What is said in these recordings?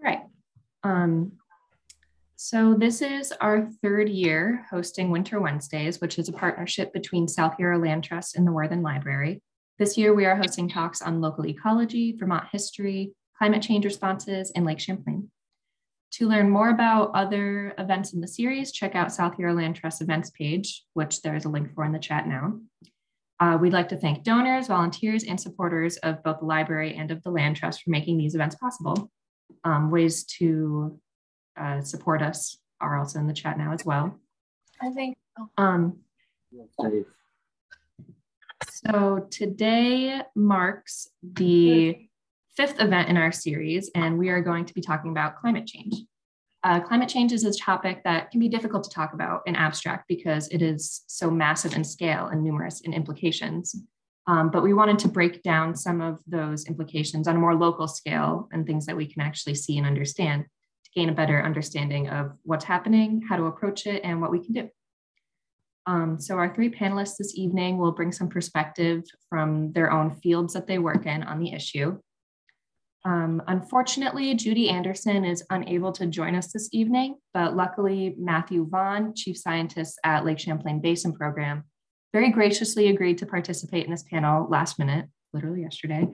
All right. So this is our third year hosting Winter Wednesdays, which is a partnership between South Hero Land Trust and the Worthen Library. This year, we are hosting talks on local ecology, Vermont history, climate change responses, and Lake Champlain. To learn more about other events in the series, check out South Hero Land Trust events page, which there is a link for in the chat now. We'd like to thank donors, volunteers, and supporters of both the library and of the Land Trust for making these events possible. Ways to support us are also in the chat now as well. So today marks the fifth event in our series, and we are going to be talking about climate change. Climate change is a topic that can be difficult to talk about in abstract because it is so massive in scale and numerous in implications. But we wanted to break down some of those implications on a more local scale and things that we can actually see and understand to gain a better understanding of what's happening, how to approach it, and what we can do. So our three panelists this evening will bring some perspective from their own fields that they work in on the issue. Unfortunately, Judy Anderson is unable to join us this evening, but luckily Matthew Vaughan, Chief Scientist at Lake Champlain Basin Program, very graciously agreed to participate in this panel last minute, literally yesterday.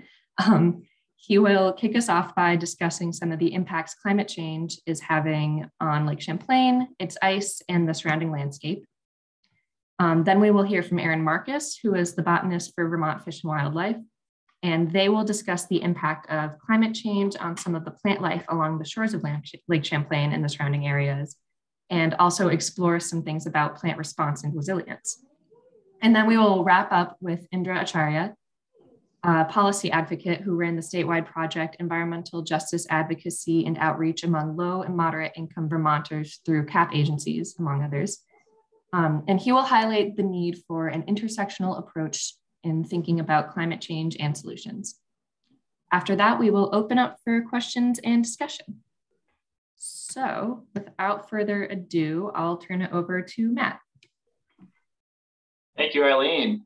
He will kick us off by discussing some of the impacts climate change is having on Lake Champlain, its ice, and the surrounding landscape. Then we will hear from Erin Marcus, who is the botanist for Vermont Fish and Wildlife, and they will discuss the impact of climate change on some of the plant life along the shores of Lake Champlain and the surrounding areas, and also explore some things about plant response and resilience. And then we will wrap up with Indra Acharya, a policy advocate who ran the statewide project Environmental Justice Advocacy and Outreach among low and moderate income Vermonters through CAP agencies, among others. And he will highlight the need for an intersectional approach in thinking about climate change and solutions. After that, we will open up for questions and discussion. So without further ado, I'll turn it over to Matt. Thank you, Irene.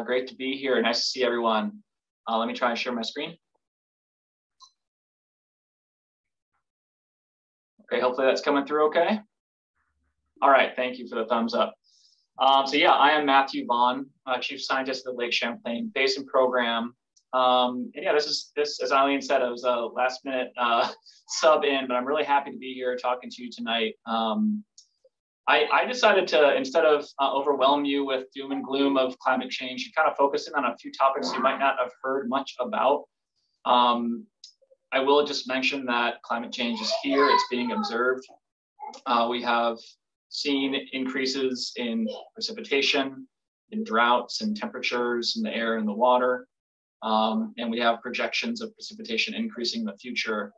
Great to be here. Nice to see everyone. Let me try and share my screen. Okay, hopefully that's coming through okay. All right, thank you for the thumbs up. So yeah, I am Matthew Vaughan, Chief Scientist of the Lake Champlain Basin Program. And yeah, this, as Eileen said, it was a last minute sub in, but I'm really happy to be here talking to you tonight. I decided to, instead of overwhelm you with doom and gloom of climate change, to kind of focus in on a few topics you might not have heard much about. I will just mention that climate change is here, it's being observed. We have seen increases in precipitation, in droughts and temperatures in the air and the water. And we have projections of precipitation increasing in the future.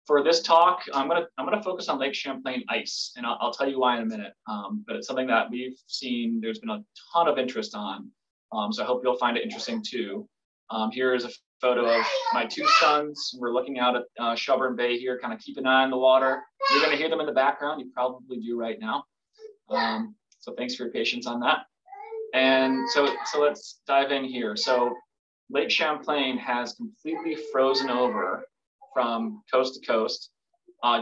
For this talk, I'm gonna focus on Lake Champlain ice, and I'll tell you why in a minute. But it's something that we've seen, there's been a ton of interest on. So I hope you'll find it interesting too. Here is a photo of my two sons. We're looking out at Shelburne Bay here, kind of keep an eye on the water. You're gonna hear them in the background, you probably do right now. So thanks for your patience on that. And so let's dive in here. So Lake Champlain has completely frozen over from coast to coast,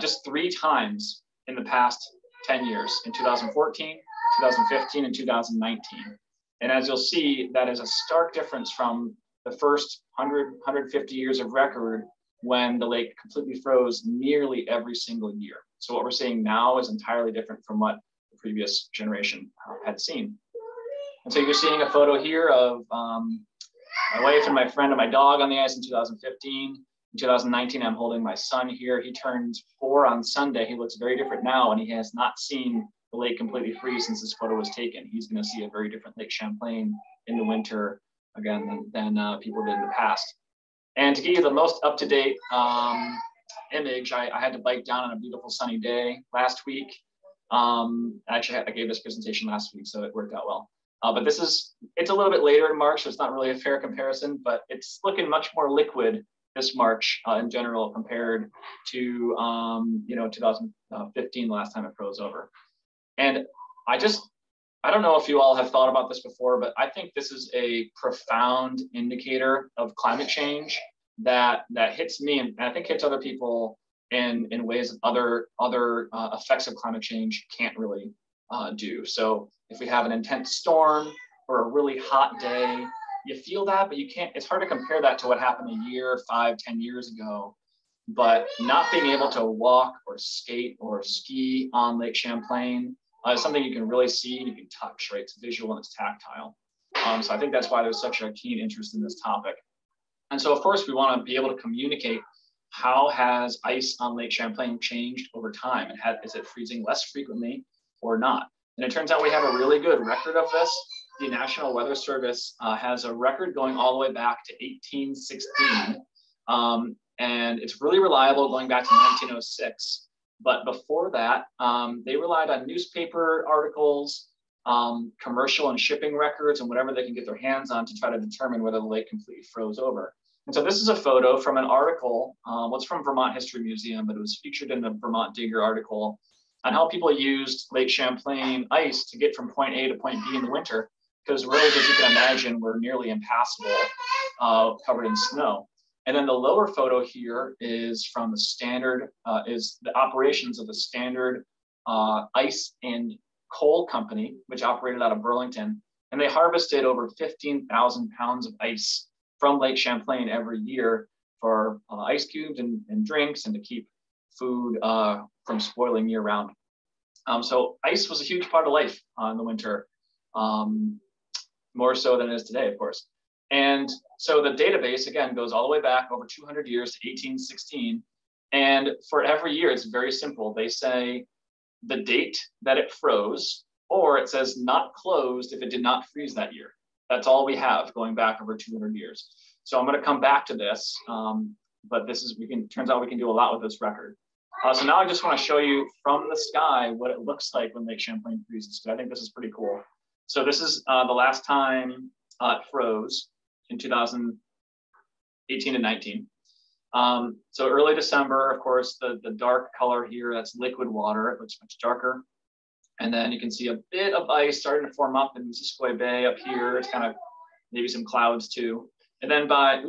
just 3 times in the past 10 years, in 2014, 2015, and 2019. And as you'll see, that is a stark difference from the first 100, 150 years of record when the lake completely froze nearly every single year. So what we're seeing now is entirely different from what the previous generation had seen. And so you're seeing a photo here of my wife and my friend and my dog on the ice in 2015. In 2019, I'm holding my son here. He turned 4 on Sunday. He looks very different now, and he has not seen the lake completely freeze since this photo was taken. He's going to see a very different Lake Champlain in the winter, again, than people did in the past. And to give you the most up-to-date image, I had to bike down on a beautiful sunny day last week. Actually, I gave this presentation last week, so it worked out well. But it's a little bit later in March, so it's not really a fair comparison, but it's looking much more liquid this March in general compared to 2015, the last time it froze over. And I don't know if you all have thought about this before, but I think this is a profound indicator of climate change that hits me, and I think hits other people in ways that other effects of climate change can't really do. So if we have an intense storm or a really hot day, you feel that, but you can't, it's hard to compare that to what happened a year, 5, 10 years ago. But not being able to walk or skate or ski on Lake Champlain is something you can really see and you can touch, right? It's visual and it's tactile. So I think that's why there's such a keen interest in this topic. And so of course we want to be able to communicate how has ice on Lake Champlain changed over time, and is it freezing less frequently or not? And it turns out we have a really good record of this. The National Weather Service has a record going all the way back to 1816. And it's really reliable going back to 1906. But before that, they relied on newspaper articles, commercial and shipping records, and whatever they can get their hands on to try to determine whether the lake completely froze over. And so this is a photo from an article, it's from Vermont History Museum, but it was featured in the Vermont Digger article on how people used Lake Champlain ice to get from point A to point B in the winter, because roads, as you can imagine, were nearly impassable, covered in snow. And then the lower photo here is from the standard, is the operations of the Standard Ice and Coal Company, which operated out of Burlington. And they harvested over 15,000 pounds of ice from Lake Champlain every year for ice cubes and drinks, and to keep food from spoiling year round. So ice was a huge part of life in the winter, more so than it is today, of course. And so the database, again, goes all the way back over 200 years to 1816. And for every year, it's very simple. They say the date that it froze, or it says not closed if it did not freeze that year. That's all we have going back over 200 years. So I'm going to come back to this, but this is, turns out we can do a lot with this record. So now I just want to show you from the sky what it looks like when Lake Champlain freezes, because I think this is pretty cool. So this is the last time it froze in 2018 and 19. So early December, of course, the dark color here, that's liquid water. It looks much darker. And then you can see a bit of ice starting to form up in Missisquoi Bay up here. It's kind of maybe some clouds too. And then by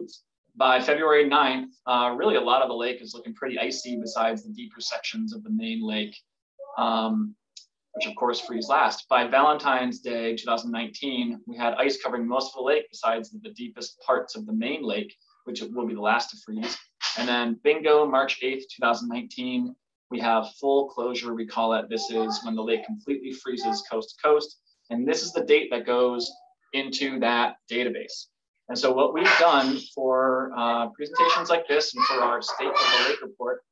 February 9th, really a lot of the lake is looking pretty icy besides the deeper sections of the main lake, which of course freeze last. By Valentine's Day, 2019, we had ice covering most of the lake besides the deepest parts of the main lake, which will be the last to freeze. And then bingo, March 8th, 2019, we have full closure, we call it. This is when the lake completely freezes coast to coast. And this is the date that goes into that database. And so what we've done for presentations like this and for our State of the Lake report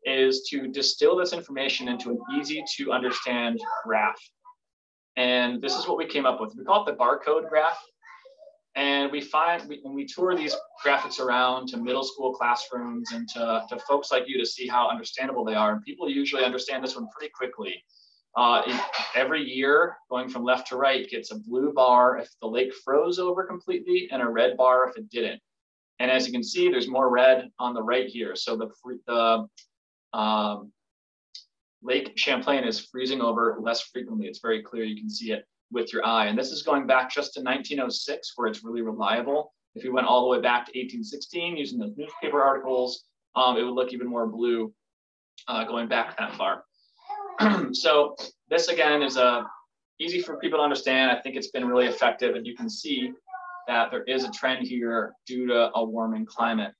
is to distill this information into an easy to understand graph. And this is what we came up with. We call it the Barcode Graph. And we find, when we tour these graphics around to middle school classrooms and to folks like you to see how understandable they are, and people usually understand this one pretty quickly. Every year, going from left to right, gets a blue bar if the lake froze over completely and a red bar if it didn't. And as you can see, there's more red on the right here. So the Lake Champlain is freezing over less frequently. It's very clear, you can see it with your eye. And this is going back just to 1906, where it's really reliable. If you went all the way back to 1816 using those newspaper articles, it would look even more blue going back that far. So this again is easy for people to understand. I think it's been really effective, and you can see that there is a trend here due to a warming climate.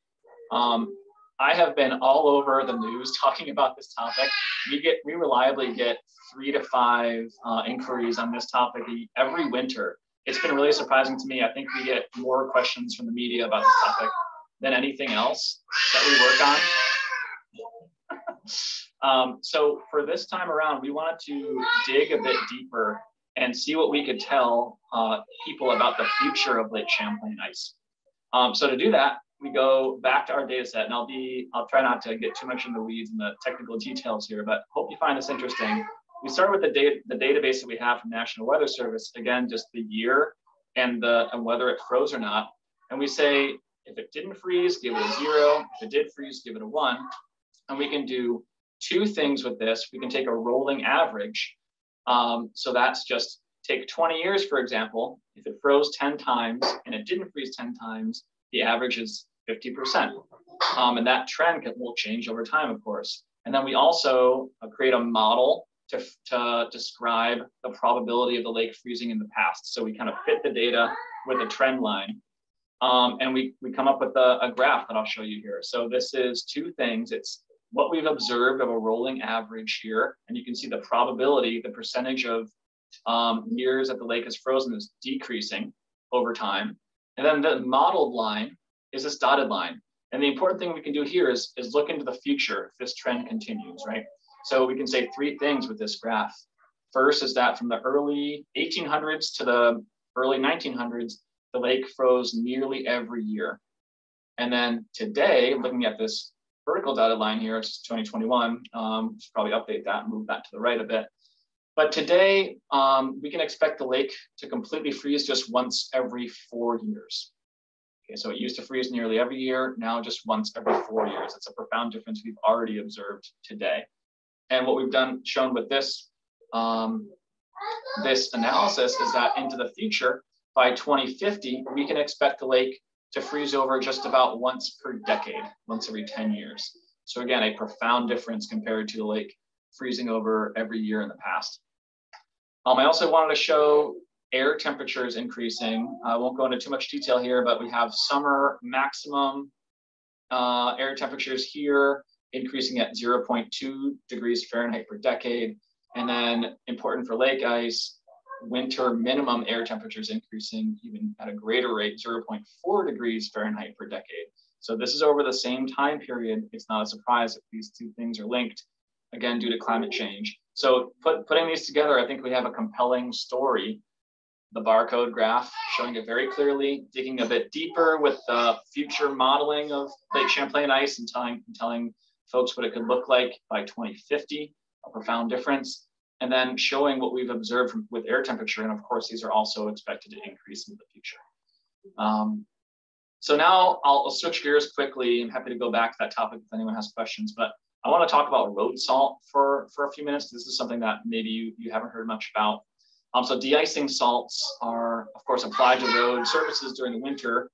I have been all over the news talking about this topic. We reliably get 3 to 5 inquiries on this topic every winter. It's been really surprising to me. I think we get more questions from the media about this topic than anything else that we work on. So for this time around, we wanted to dig a bit deeper and see what we could tell people about the future of Lake Champlain ice. So to do that, we go back to our data set, and I'll try not to get too much in the weeds and the technical details here, but hope you find this interesting. We start with the database that we have from National Weather Service, again, just the year and whether it froze or not. And we say, if it didn't freeze, give it a 0. If it did freeze, give it a 1. And we can do 2 things with this. We can take a rolling average. So that's just take 20 years, for example. If it froze 10 times and it didn't freeze 10 times, the average is 50%. And that trend will change over time, of course. And then we also create a model to describe the probability of the lake freezing in the past. So we kind of fit the data with a trend line. And we come up with a graph that I'll show you here. So this is two things. It's what we've observed of a rolling average here. And you can see the probability, the percentage of years that the lake is frozen is decreasing over time. And then the modeled line is this dotted line. And the important thing we can do here is look into the future if this trend continues, right? So we can say three things with this graph. First is that from the early 1800s to the early 1900s, the lake froze nearly every year. And then today, looking at this vertical dotted line here, it's 2021, should probably update that and move that to the right a bit. But today, we can expect the lake to completely freeze just once every 4 years. Okay, so it used to freeze nearly every year, now just once every 4 years. It's a profound difference we've already observed today. And what we've shown with this, this analysis is that into the future, by 2050, we can expect the lake to freeze over just about once per decade, once every 10 years. So again, a profound difference compared to the lake freezing over every year in the past. I also wanted to show air temperatures increasing. I won't go into too much detail here, but we have summer maximum air temperatures here increasing at 0.2 degrees Fahrenheit per decade. And then important for lake ice, winter minimum air temperatures increasing even at a greater rate, 0.4 degrees Fahrenheit per decade. So this is over the same time period. It's not a surprise if these two things are linked, again, due to climate change. So putting these together, I think we have a compelling story. The barcode graph showing it very clearly, digging a bit deeper with the future modeling of Lake Champlain ice and telling folks what it could look like by 2050, a profound difference. And then showing what we've observed with air temperature. And of course, these are also expected to increase in the future. So now I'll switch gears quickly. I'm happy to go back to that topic if anyone has questions, but I want to talk about road salt for a few minutes. This is something that maybe you haven't heard much about. So de-icing salts are, of course, applied to road surfaces during the winter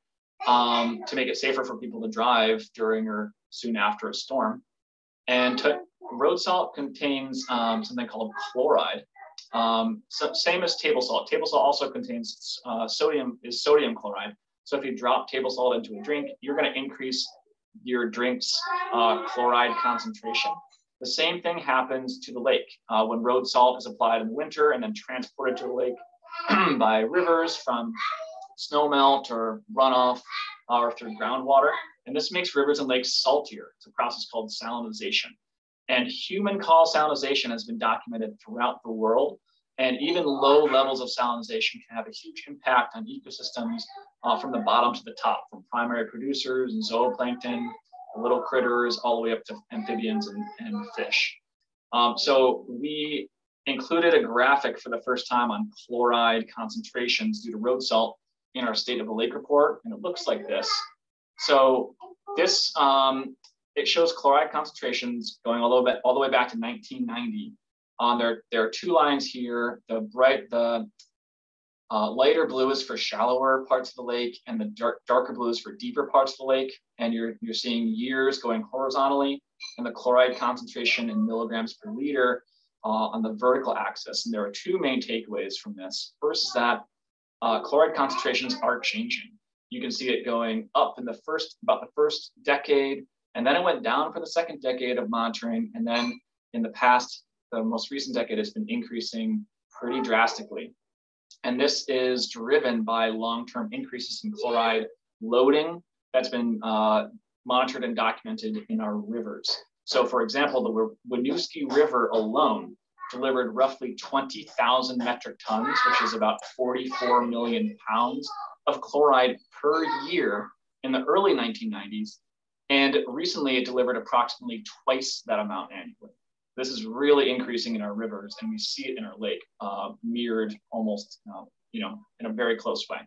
to make it safer for people to drive during or soon after a storm. And road salt contains something called chloride. So same as table salt. Table salt also contains sodium chloride. So if you drop table salt into a drink, you're going to increase your drink's chloride concentration. The same thing happens to the lake when road salt is applied in the winter and then transported to the lake by rivers from snowmelt or runoff or through groundwater. And this makes rivers and lakes saltier. It's a process called salinization. And human call salinization has been documented throughout the world. And even low levels of salinization can have a huge impact on ecosystems from the bottom to the top, from primary producers and zooplankton, little critters, all the way up to amphibians and fish. So we included a graphic for the first time on chloride concentrations due to road salt in our State of the Lake report, and it looks like this. So this, it shows chloride concentrations going all the way back to 1990. There are two lines here. The lighter blue is for shallower parts of the lake, and the darker blue is for deeper parts of the lake. And you're seeing years going horizontally, and the chloride concentration in milligrams per liter on the vertical axis. And there are two main takeaways from this. First is that chloride concentrations are changing. You can see it going up in about the first decade, and then it went down for the second decade of monitoring, and then in the most recent decade, has been increasing pretty drastically. And this is driven by long-term increases in chloride loading that's been monitored and documented in our rivers. So for example, the Winooski River alone delivered roughly 20,000 metric tons, which is about 44 million pounds of chloride per year in the early 1990s. And recently it delivered approximately twice that amount annually. This is really increasing in our rivers, and we see it in our lake, mirrored almost, in a very close way.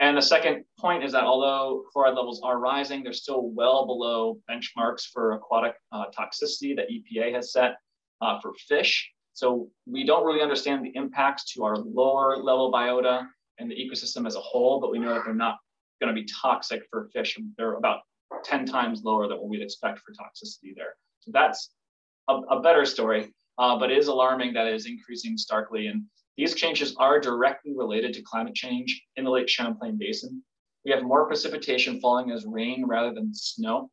And the second point is that although chloride levels are rising, they're still well below benchmarks for aquatic toxicity that EPA has set for fish. So we don't really understand the impacts to our lower level biota and the ecosystem as a whole, but we know that they're not going to be toxic for fish. They're about 10 times lower than what we'd expect for toxicity there. So that's a better story, but it is alarming that it is increasing starkly. And these changes are directly related to climate change in the Lake Champlain Basin. We have more precipitation falling as rain rather than snow,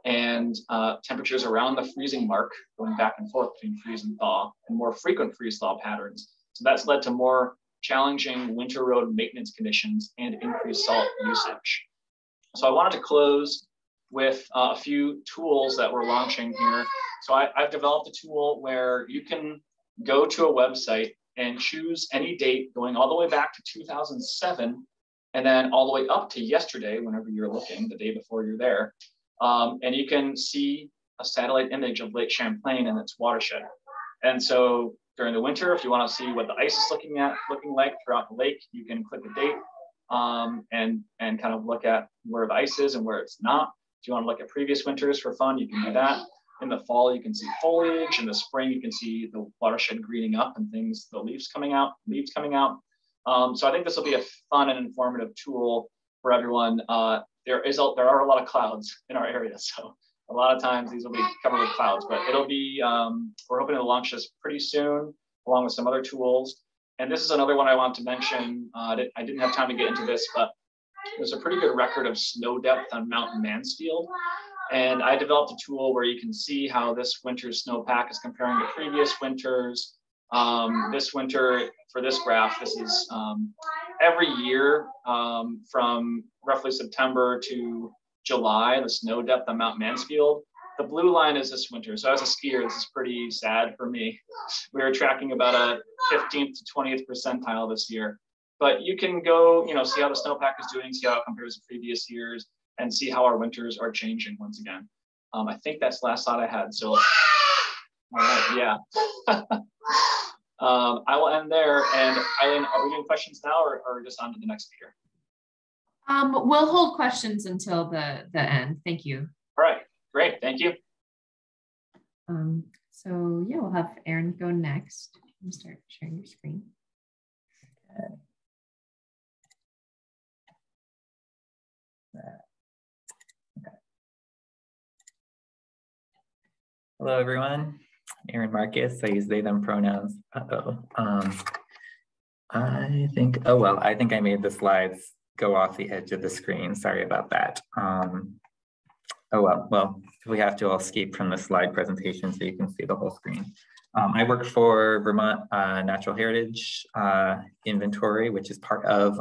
and temperatures around the freezing mark, going back and forth between freeze and thaw, and more frequent freeze-thaw patterns. So that's led to more challenging winter road maintenance conditions and increased salt usage. So I wanted to close with a few tools that we're launching here. So I've developed a tool where you can go to a website and choose any date going all the way back to 2007, and then all the way up to yesterday, whenever you're looking, the day before you're there. And you can see a satellite image of Lake Champlain and its watershed. And so during the winter, if you want to see what the ice is looking like throughout the lake, you can click a date and kind of look at where the ice is and where it's not. If you want to look at previous winters for fun, you can do that. In the fall, you can see foliage. In the spring, you can see the watershed greening up and things, the leaves coming out. So I think this will be a fun and informative tool for everyone. There are a lot of clouds in our area, so a lot of times these will be covered with clouds, but it'll be, we're hoping to launch this pretty soon, along with some other tools. And this is another one I want to mention. I didn't have time to get into this, but there's a pretty good record of snow depth on Mount Mansfield. And I developed a tool where you can see how this winter's snowpack is comparing to previous winters. This winter, for this graph, this is every year from roughly September to July, the snow depth on Mount Mansfield. The blue line is this winter. So as a skier, this is pretty sad for me. We were tracking about a 15th to 20th percentile this year. But you can go, see how the snowpack is doing, see how it compares to previous years, and see how our winters are changing once again. I think that's the last slide I had. So, all right, yeah. I will end there. And Irene, are we doing questions now or just on to the next speaker? We'll hold questions until the end. Thank you. All right, great, thank you. So yeah, we'll have Irene go next. I'm start sharing your screen. Okay. Hello, everyone. Aaron Marcus. I use they, them pronouns. I think I made the slides go off the edge of the screen. Sorry about that. Well, if we have to, I'll escape from the slide presentation so you can see the whole screen. I work for Vermont Natural Heritage Inventory, which is part of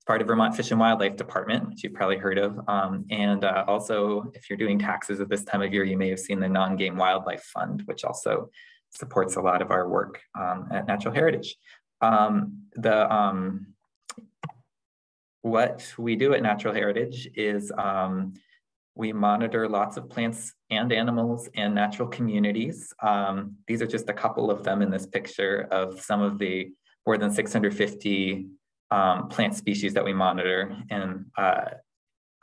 Vermont Fish and Wildlife Department, which you've probably heard of. Also, if you're doing taxes at this time of year, you may have seen the Non-Game Wildlife Fund, which also supports a lot of our work at Natural Heritage. What we do at Natural Heritage is we monitor lots of plants and animals and natural communities. These are just a couple of them in this picture of some of the more than 650 plant species that we monitor and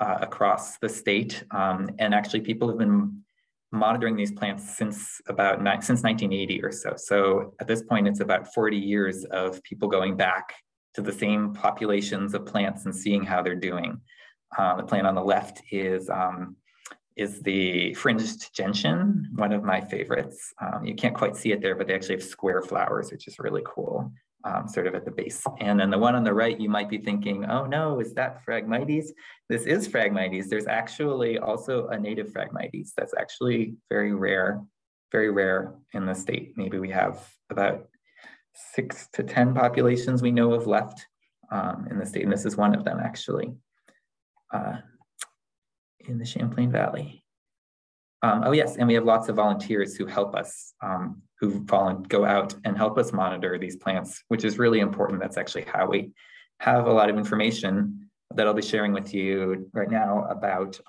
across the state. And actually people have been monitoring these plants since 1980 or so. So at this point, it's about 40 years of people going back to the same populations of plants and seeing how they're doing. The plant on the left is the fringed gentian, one of my favorites. You can't quite see it there, but they actually have square flowers, which is really cool, sort of at the base. And then the one on the right, you might be thinking, oh no, is that Phragmites? This is Phragmites. There's actually also a native Phragmites that's actually very rare in the state. Maybe we have about 6 to 10 populations we know of left in the state, and this is one of them actually. In the Champlain Valley. Oh yes, and we have lots of volunteers who help us, who go out and help us monitor these plants, which is really important. That's actually how we have a lot of information that I'll be sharing with you right now about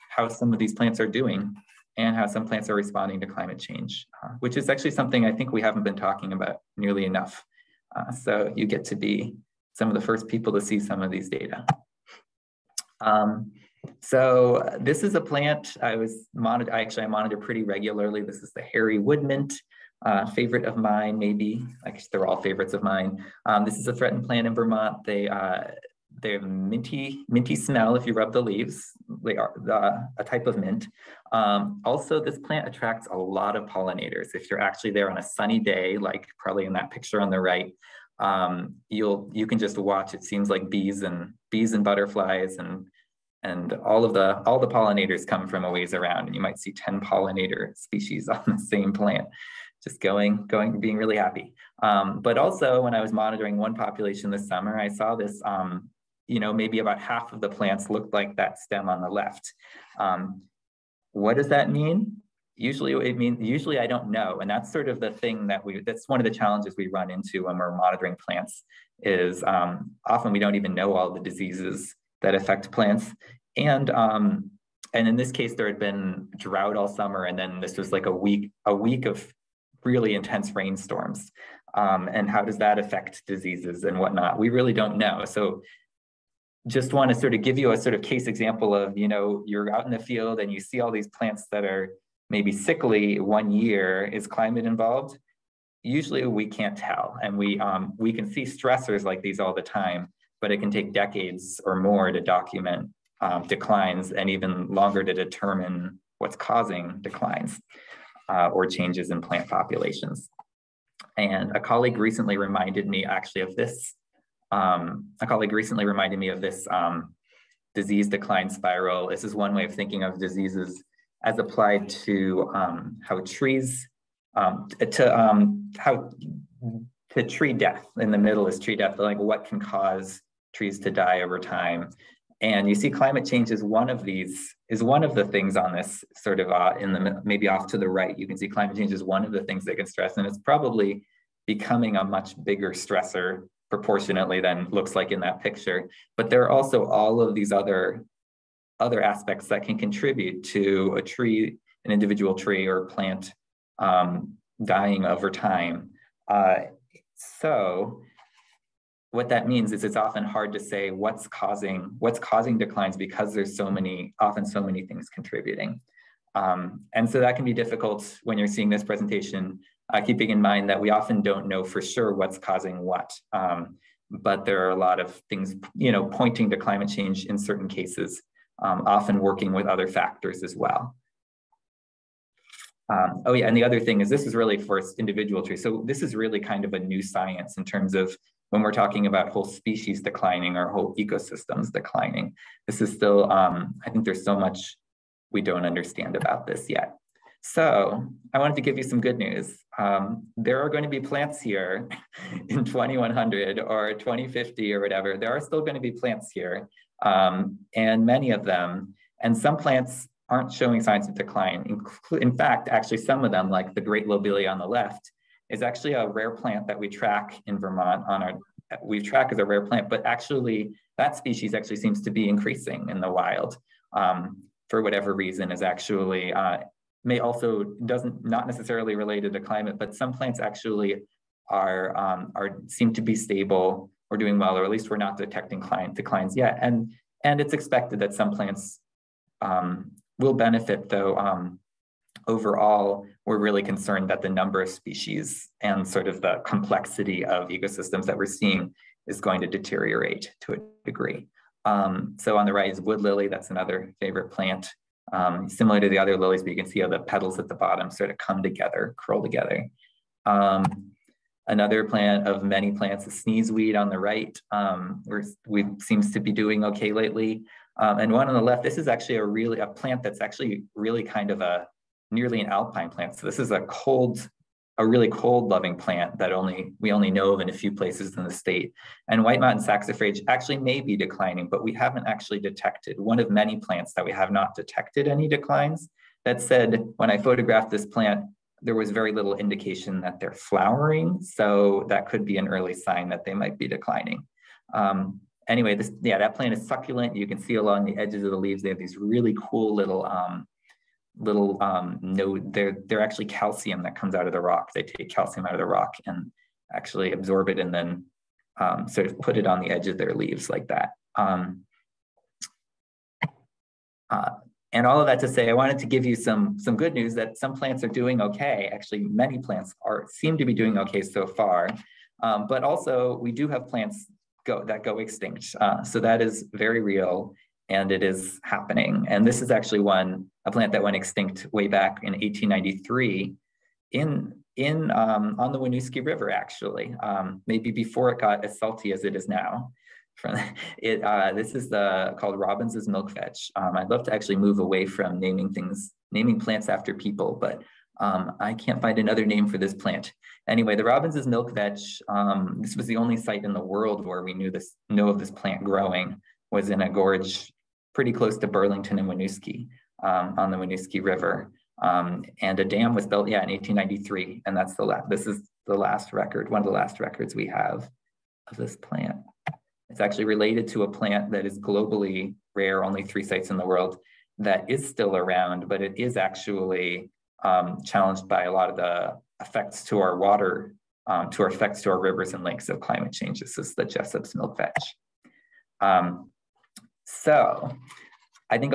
how some of these plants are doing and how some plants are responding to climate change, which is actually something I think we haven't been talking about nearly enough. So you get to be some of the first people to see some of these data. So this is a plant I monitor pretty regularly. This is the Harrywood mint, favorite of mine, maybe. I guess they're all favorites of mine. This is a threatened plant in Vermont. they're minty smell if you rub the leaves. They are a type of mint. Also, this plant attracts a lot of pollinators. If you're actually there on a sunny day, like probably in that picture on the right, you can just watch. It seems like bees and butterflies and all the pollinators come from a ways around, and you might see 10 pollinator species on the same plant, just being really happy. But also when I was monitoring one population this summer, I saw this, maybe about half of the plants looked like that stem on the left. What does that mean? Usually I don't know. And that's sort of the thing that's one of the challenges we run into when we're monitoring plants is often we don't even know all the diseases that affect plants. And in this case, there had been drought all summer. And then this was like a week of really intense rainstorms. And how does that affect diseases and whatnot? We really don't know. So just want to sort of give you a sort of case example of, you're out in the field and you see all these plants that are maybe sickly one year. Is climate involved? Usually we can't tell. And we can see stressors like these all the time, but it can take decades or more to document declines and even longer to determine what's causing declines or changes in plant populations. And a colleague recently reminded me actually of this. Disease decline spiral. This is one way of thinking of diseases as applied to how trees, to tree death. In the middle is tree death, like what can cause trees to die over time. And you see climate change is one of the things on this sort of maybe off to the right. You can see climate change is one of the things that can stress, and it's probably becoming a much bigger stressor proportionately than looks like in that picture. But there are also all of these other aspects that can contribute to a tree, an individual tree or plant dying over time. So what that means is it's often hard to say what's causing declines because there's often so many things contributing. And so that can be difficult when you're seeing this presentation, keeping in mind that we often don't know for sure what's causing what. But there are a lot of things, pointing to climate change in certain cases, often working with other factors as well. And the other thing is this is really for individual trees. So this is really kind of a new science in terms of when we're talking about whole species declining or whole ecosystems declining. This is still, I think there's so much we don't understand about this yet. So I wanted to give you some good news. There are going to be plants here in 2100 or 2050 or whatever. There are still going to be plants here, and many of them. And some plants aren't showing signs of decline. In fact, actually some of them, like the great lobelia on the left, is actually a rare plant that we track in Vermont we track as a rare plant, but actually that species actually seems to be increasing in the wild for whatever reason. Is actually not necessarily related to climate, but some plants actually seem to be stable or doing well, or at least we're not detecting declines yet. And it's expected that some plants will benefit, though overall, we're really concerned that the number of species and sort of the complexity of ecosystems that we're seeing is going to deteriorate to a degree. So on the right is wood lily. That's another favorite plant. Similar to the other lilies, but you can see how the petals at the bottom sort of come together, curl together. Another plant of many plants is sneezeweed on the right. We seems to be doing okay lately. And one on the left, this is actually a plant that's actually really kind of nearly an alpine plant. So this is a really cold loving plant that we only know of in a few places in the state. And white mountain saxifrage actually may be declining, but we haven't actually detected, one of many plants that we have not detected any declines. That said, when I photographed this plant, there was very little indication that they're flowering. So that could be an early sign that they might be declining. Anyway, that plant is succulent. You can see along the edges of the leaves, they have these really cool little node. They're actually calcium that comes out of the rock. They take calcium out of the rock and actually absorb it and then sort of put it on the edge of their leaves like that. And all of that to say, I wanted to give you some good news that some plants are doing okay. Actually, many plants seem to be doing okay so far. But also, we do have plants go extinct. So that is very real, and it is happening. And this is actually a plant that went extinct way back in 1893 on the Winooski River, actually, maybe before it got as salty as it is now. This is called Robins's Milk Veg. I'd love to actually move away from naming plants after people, but I can't find another name for this plant. Anyway, the Robins's Milk Veg, this was the only site in the world where we know of this plant growing, was in a gorge pretty close to Burlington and Winooski on the Winooski River. And a dam was built, in 1893. And this is the last record, one of the last records we have of this plant. It's actually related to a plant that is globally rare, only 3 sites in the world, that is still around, but it is actually challenged by a lot of the effects to our water, to our effects to our rivers and lakes of climate change. This is the Jessop's Milk Veg. So I think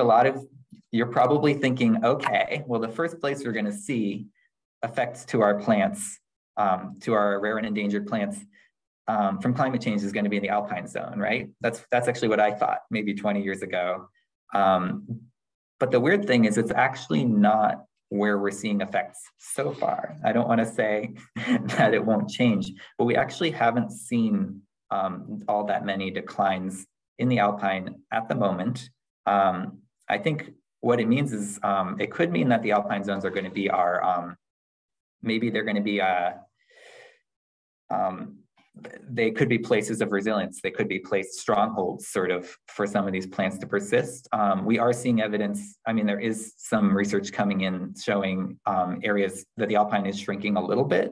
you're probably thinking, okay, well, the first place we're going to see effects to our plants, to our rare and endangered plants from climate change is going to be in the Alpine Zone, right? That's actually what I thought maybe 20 years ago. But the weird thing is it's actually not where we're seeing effects so far. I don't want to say that it won't change, but we actually haven't seen all that many declines in the Alpine at the moment. I think what it means is it could mean that the Alpine zones are going to be maybe they're going to be they could be places of resilience. They could be strongholds sort of for some of these plants to persist. We are seeing evidence. I mean, there is some research coming in showing areas that the Alpine is shrinking a little bit,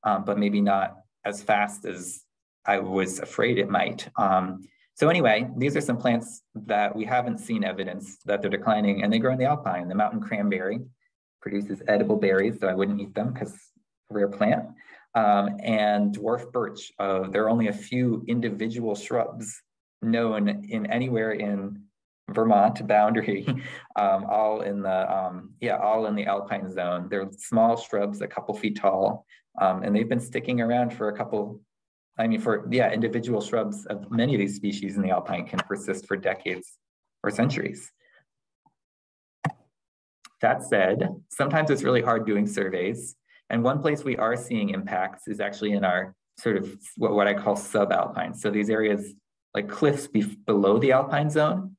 but maybe not as fast as I was afraid it might. So anyway, these are some plants that we haven't seen evidence that they're declining, and they grow in the Alpine. The mountain cranberry produces edible berries, so I wouldn't eat them because rare plant. And dwarf birch. There are only a few individual shrubs known anywhere in Vermont boundary, all in the Alpine Zone. They're small shrubs, a couple feet tall, and they've been sticking around for individual shrubs of many of these species in the Alpine can persist for decades or centuries. That said, sometimes it's really hard doing surveys. And one place we are seeing impacts is actually in our sort of what I call subalpine. So these areas like cliffs below the Alpine Zone.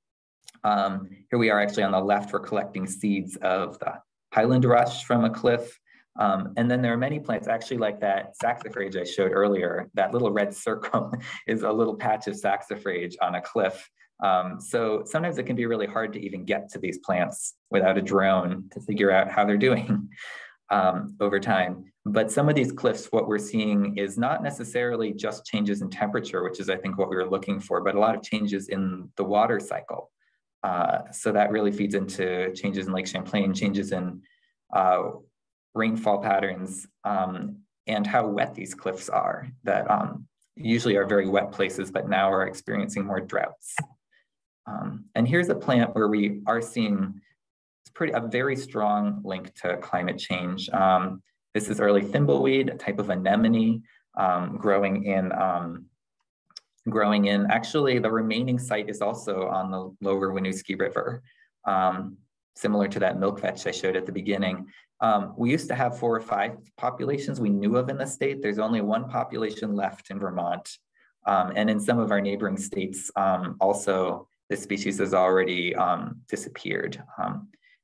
Here we are actually on the left, we're collecting seeds of the Highland Rush from a cliff. And then there are many plants actually like that saxifrage I showed earlier. That little red circle is a little patch of saxifrage on a cliff. So sometimes it can be really hard to even get to these plants without a drone to figure out how they're doing. Over time. But some of these cliffs, what we're seeing is not necessarily just changes in temperature, which is I think what we were looking for, but a lot of changes in the water cycle. So that really feeds into changes in Lake Champlain, changes in rainfall patterns, and how wet these cliffs are that usually are very wet places, but now are experiencing more droughts. And here's a plant where we are seeing a very strong link to climate change. This is early thimbleweed, a type of anemone growing in, actually the remaining site is also on the lower Winooski River, similar to that milk vetch I showed at the beginning. We used to have 4 or 5 populations we knew of in the state. There's only 1 population left in Vermont. And in some of our neighboring states, also this species has already disappeared.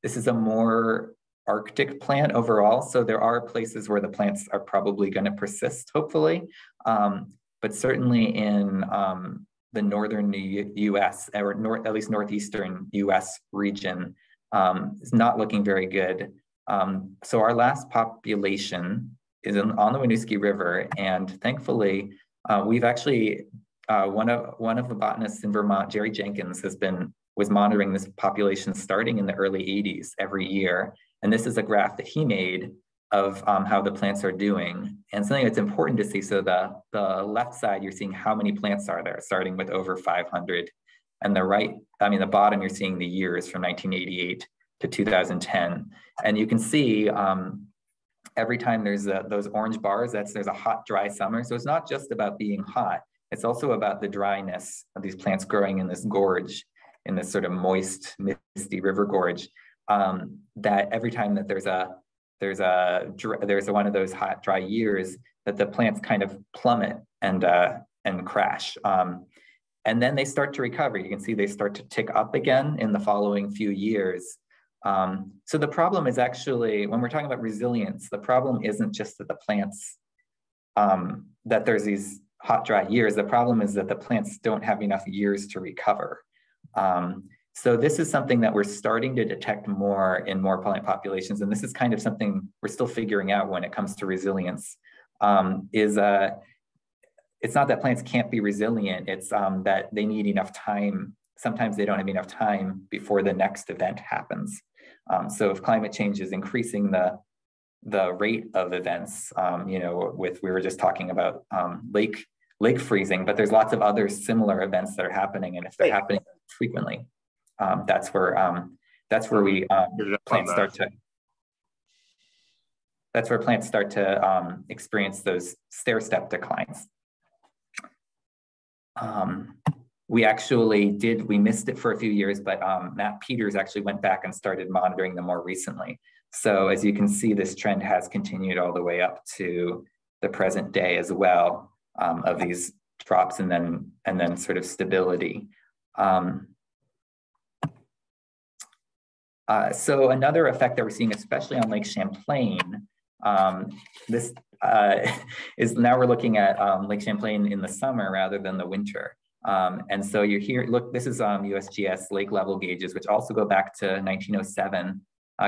This is a more Arctic plant overall, so there are places where the plants are probably going to persist, hopefully, but certainly in the northern U.S. or at least northeastern U.S. region is not looking very good. So our last population is on the Winooski River, and thankfully we've actually one of the botanists in Vermont, Jerry Jenkins, was monitoring this population starting in the early 80s every year. And this is a graph that he made of how the plants are doing. And something that's important to see, so the left side, you're seeing how many plants are there, starting with over 500. And the bottom, you're seeing the years from 1988 to 2010. And you can see every time there's those orange bars, there's a hot, dry summer. So it's not just about being hot. It's also about the dryness of these plants growing in this gorge, in this sort of moist, misty river gorge, that every time that there's one of those hot, dry years, that the plants kind of plummet and crash. And then they start to recover. You can see they start to tick up again in the following few years. So the problem is actually, when we're talking about resilience, the problem isn't just that the plants, that there's these hot, dry years. The problem is that the plants don't have enough years to recover. So this is something that we're starting to detect more in more plant populations. And this is kind of something we're still figuring out when it comes to resilience. It's not that plants can't be resilient, it's that they need enough time. Sometimes they don't have enough time before the next event happens. So if climate change is increasing the rate of events, we were just talking about lake freezing, but there's lots of other similar events that are happening. And if they're happening frequently, that's where plants start to experience those stair-step declines. We missed it for a few years, but Matt Peters actually went back and started monitoring them more recently. So as you can see, this trend has continued all the way up to the present day as well, of these drops and then sort of stability. So another effect that we're seeing, especially on Lake Champlain, is now we're looking at Lake Champlain in the summer rather than the winter. And so you're here, look, this is USGS lake level gauges, which also go back to 1907.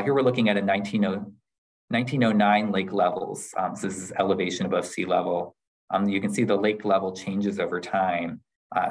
Here we're looking at a 1909 lake levels. So this is elevation above sea level. You can see the lake level changes over time.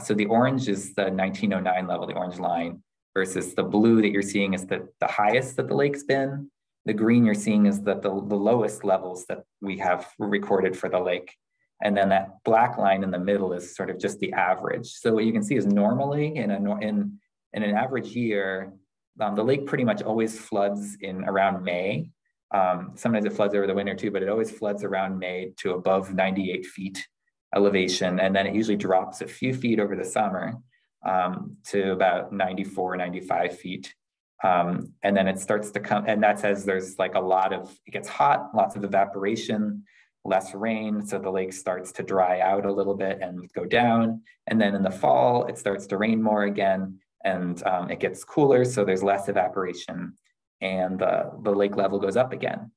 So the orange is the 1909 level, the orange line, versus the blue that you're seeing is the highest that the lake's been. The green you're seeing is the lowest levels that we have recorded for the lake. And then that black line in the middle is sort of just the average. So what you can see is normally in an average year, the lake pretty much always floods in around May. Sometimes it floods over the winter too, but it always floods around May to above 98 feet elevation. And then it usually drops a few feet over the summer to about 94, 95 feet. And then it starts to come, and that says there's like it gets hot, lots of evaporation, less rain. So the lake starts to dry out a little bit and go down. And then in the fall, it starts to rain more again, and it gets cooler. So there's less evaporation, and the lake level goes up again.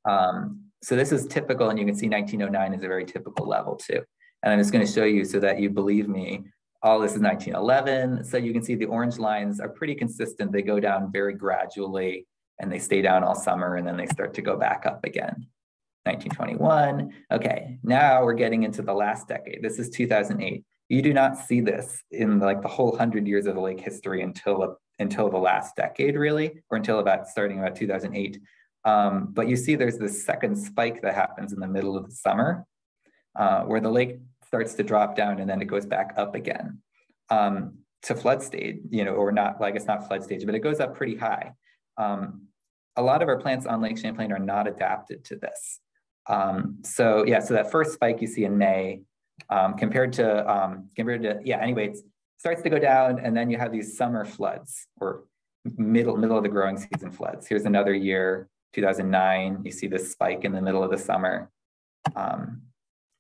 So this is typical, and you can see 1909 is a very typical level too. And I'm just going to show you so that you believe me. All this is 1911. So you can see the orange lines are pretty consistent. They go down very gradually and they stay down all summer, and then they start to go back up again. 1921. Okay, now we're getting into the last decade. This is 2008. You do not see this in like the whole 100 years of the lake history until the last decade, really, or until starting about 2008. But you see there's this second spike that happens in the middle of the summer where the lake starts to drop down, and then it goes back up again to flood stage, or not, like it's not flood stage, but it goes up pretty high. A lot of our plants on Lake Champlain are not adapted to this. So that first spike you see in May, compared to anyway, it starts to go down, and then you have these summer floods, or middle of the growing season floods. Here's another year, 2009, you see this spike in the middle of the summer.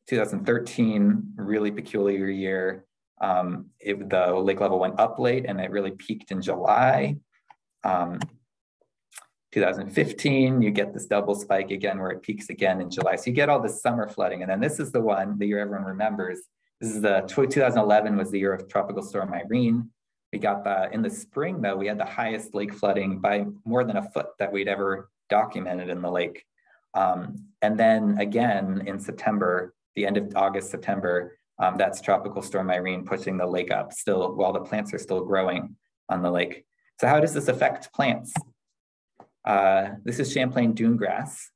2013, really peculiar year. The lake level went up late, and it really peaked in July. 2015, you get this double spike again where it peaks again in July. So you get all this summer flooding. And then this is the year everyone remembers. This is 2011 was the year of Tropical Storm Irene. We got in the spring though, we had the highest lake flooding by more than a foot that we'd ever documented in the lake. And then again in September, the end of August, September, that's Tropical Storm Irene pushing the lake up still while the plants are still growing on the lake. So how does this affect plants? This is Champlain dune grass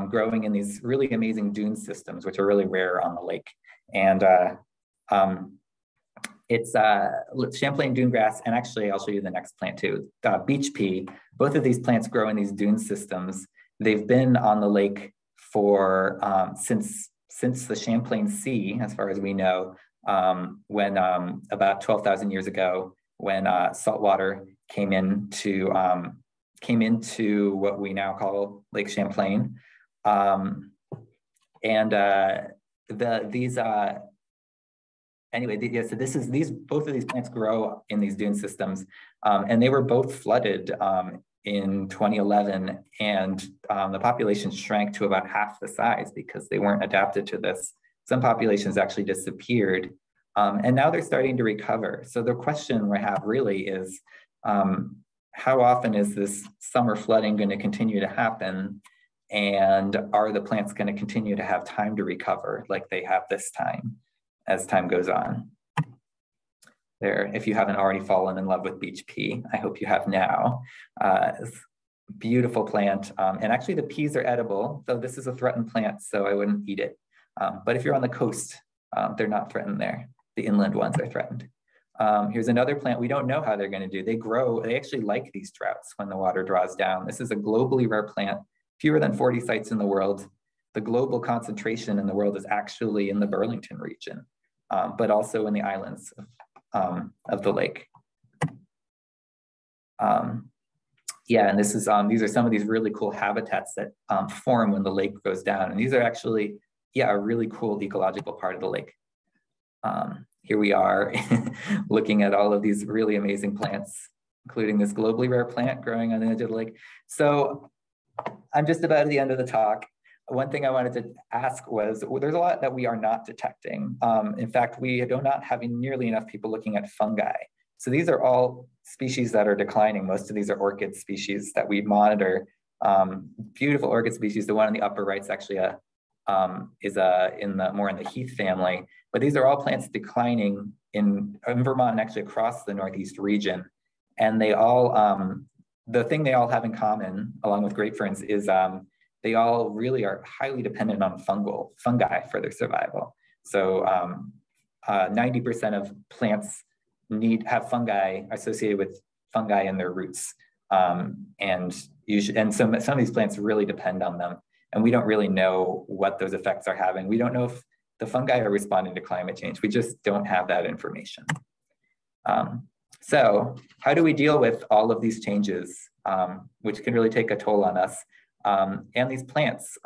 growing in these really amazing dune systems, which are really rare on the lake. And it's Champlain dune grass, and actually I'll show you the next plant too, beach pea. Both of these plants grow in these dune systems. They've been on the lake for since since the Champlain Sea, as far as we know, when about 12,000 years ago, when saltwater came into what we now call Lake Champlain. Both of these plants grow in these dune systems, and they were both flooded in 2011, and the population shrank to about half the size because they weren't adapted to this. Some populations actually disappeared, and now they're starting to recover. So the question we have really is, how often is this summer flooding going to continue to happen? And are the plants going to continue to have time to recover like they have this time as time goes on? There, if you haven't already fallen in love with beach pea, I hope you have now. Beautiful plant. And actually the peas are edible, though this is a threatened plant, so I wouldn't eat it. But if you're on the coast, they're not threatened there. The inland ones are threatened. Here's another plant we don't know how they're going to do. They grow, they actually like these droughts when the water draws down. This is a globally rare plant, fewer than 40 sites in the world. The global concentration in the world is actually in the Burlington region, but also in the islands of the lake. Yeah, and this is these are some of these really cool habitats that form when the lake goes down. And these are actually, yeah, a really cool ecological part of the lake. Here we are looking at all of these really amazing plants, including this globally rare plant growing on the edge of the lake. So I'm just about at the end of the talk. One thing I wanted to ask was, well, there's a lot that we are not detecting. In fact, we do not have nearly enough people looking at fungi. So these are all species that are declining. Most of these are orchid species that we monitor. Beautiful orchid species. The one on the upper right is actually more in the heath family. But these are all plants declining in Vermont and actually across the Northeast region. And they all, the thing they all have in common, along with grape ferns, is they all really are highly dependent on fungi for their survival. So 90% of plants have fungi associated with fungi in their roots. And some of these plants really depend on them. And we don't really know what those effects are having. We don't know if the fungi are responding to climate change. We just don't have that information. So how do we deal with all of these changes, which can really take a toll on us? And these plants,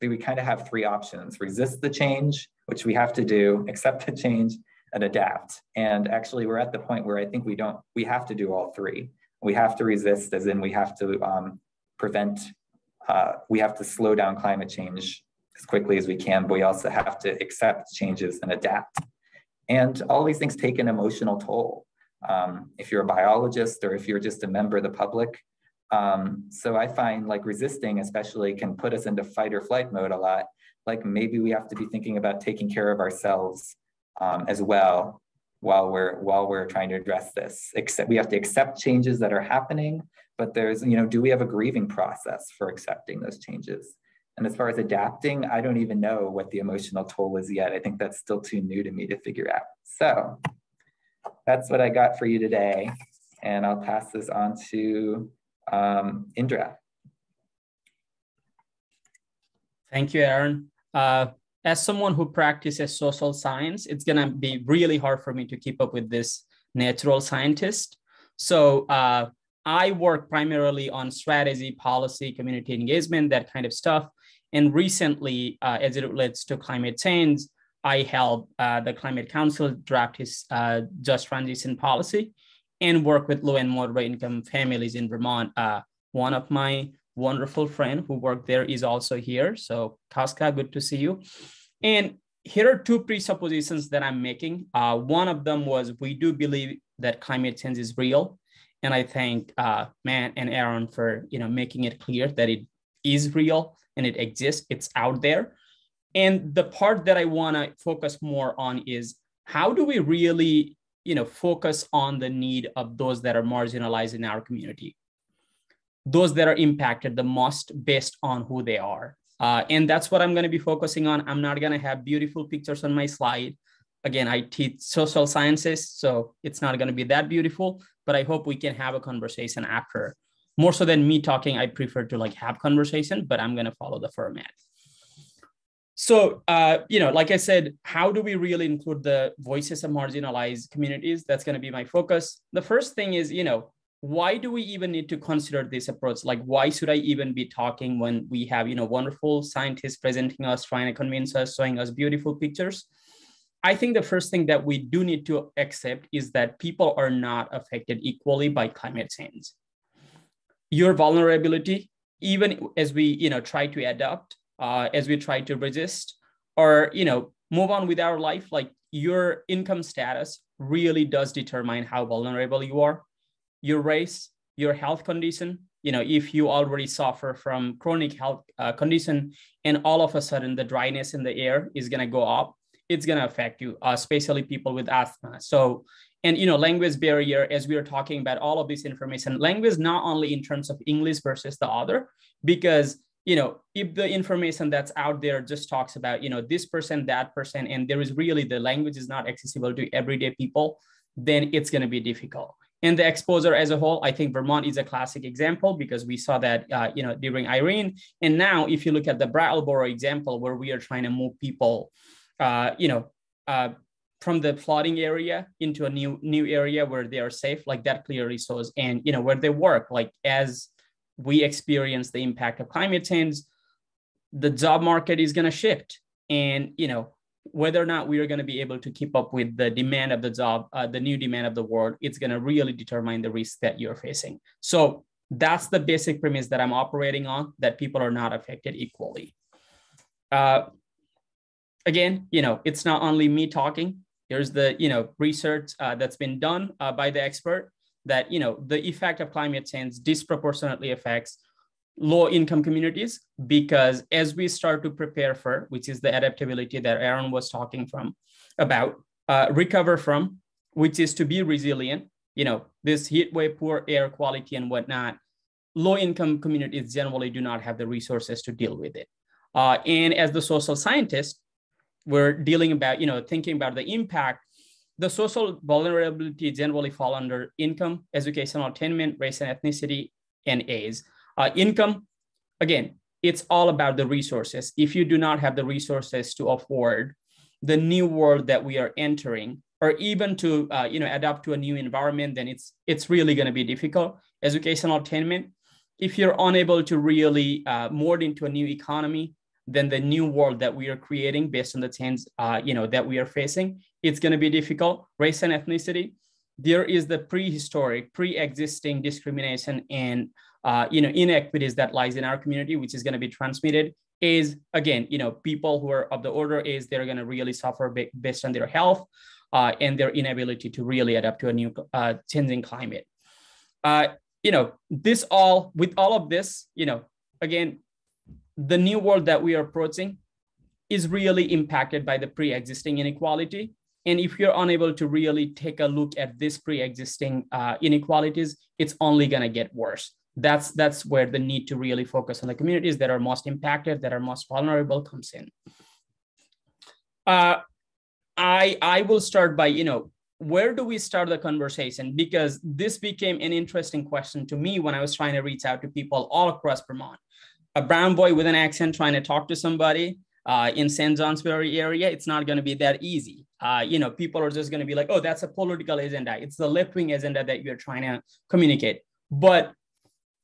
we kind of have three options: resist the change, which we have to do, accept the change, and adapt. And actually we're at the point where I think we have to do all three. We have to resist, as in we have to we have to slow down climate change as quickly as we can, but we also have to accept changes and adapt. And all these things take an emotional toll. If you're a biologist or if you're just a member of the public. So I find like resisting especially can put us into fight or flight mode a lot. Like maybe we have to be thinking about taking care of ourselves as well while we're trying to address this. We have to accept changes that are happening, but there's, do we have a grieving process for accepting those changes? And as far as adapting, I don't even know what the emotional toll is yet. I think that's still too new to me to figure out. So that's what I got for you today. And I'll pass this on to Indra. Thank you, Aaron. As someone who practices social science, it's gonna be really hard for me to keep up with this natural scientist. So I work primarily on strategy, policy, community engagement, that kind of stuff. And recently, as it relates to climate change, I helped the Climate Council draft his just transition policy and work with low and moderate income families in Vermont. One of my wonderful friend who worked there is also here. So Tasca, good to see you. And here are two presuppositions that I'm making. One of them was we do believe that climate change is real. And I thank Matt and Aaron for making it clear that it is real and it exists, it's out there. And the part that I wanna focus more on is how do we really focus on the need of those that are marginalized in our community, those that are impacted the most based on who they are. And that's what I'm going to be focusing on. I'm not going to have beautiful pictures on my slide. Again, I teach social sciences, so it's not going to be that beautiful, but I hope we can have a conversation after. More so than me talking, I prefer to have conversation, but I'm going to follow the format. So, like I said, how do we really include the voices of marginalized communities? That's going to be my focus. The first thing is, why do we even need to consider this approach? Like, why should I even be talking when we have, wonderful scientists presenting us, trying to convince us, showing us beautiful pictures? I think the first thing that we do need to accept is that people are not affected equally by climate change. Your vulnerability, even as we, try to adapt, as we try to resist, or, move on with our life, like your income status really does determine how vulnerable you are. Your race, your health condition, if you already suffer from chronic health condition and all of a sudden the dryness in the air is going to go up, it's going to affect you, especially people with asthma. So, and, language barrier, as we are talking about all of this information, language, not only in terms of English versus the other, because, if the information that's out there just talks about, this person, that person, and there is really the language is not accessible to everyday people, then it's going to be difficult. And the exposure as a whole, I think Vermont is a classic example because we saw that, during Irene. And now if you look at the Brattleboro example, where we are trying to move people, from the flooding area into a new area where they are safe, like that clearly shows, and, where they work, like as we experience the impact of climate change, the job market is going to shift. And, whether or not we are going to be able to keep up with the demand of the job, the new demand of the world, it's going to really determine the risk that you're facing. So that's the basic premise that I'm operating on, that people are not affected equally. Again, it's not only me talking. There's the, research that's been done by the expert that, the effect of climate change disproportionately affects low-income communities, because as we start to prepare for, which is the adaptability that Aaron was talking about, recover from, which is to be resilient, this heat wave, poor air quality and whatnot, low-income communities generally do not have the resources to deal with it. And as the social scientist, we're dealing about, thinking about the impact. The social vulnerability generally fall under income, educational attainment, race and ethnicity, and age. Income, again, it's all about the resources. If you do not have the resources to afford the new world that we are entering, or even to adapt to a new environment, then it's really going to be difficult. Educational attainment, if you're unable to really mold into a new economy, then the new world that we are creating based on the change that we are facing, it's going to be difficult. Race and ethnicity, there is the prehistoric, pre-existing discrimination and inequities that lies in our community, which is going to be transmitted. Is again, people who are of the older age, they're going to really suffer based on their health and their inability to really adapt to a new changing climate. With all of this, again, the new world that we are approaching is really impacted by the pre-existing inequality. And if you're unable to really take a look at this pre-existing inequalities, it's only going to get worse. That's where the need to really focus on the communities that are most impacted, that are most vulnerable comes in. I will start by, where do we start the conversation? Because this became an interesting question to me when I was trying to reach out to people all across Vermont. A brown boy with an accent trying to talk to somebody in St. Johnsbury area, it's not going to be that easy. People are just going to be like, oh, that's a political agenda. It's the left-wing agenda that you're trying to communicate. But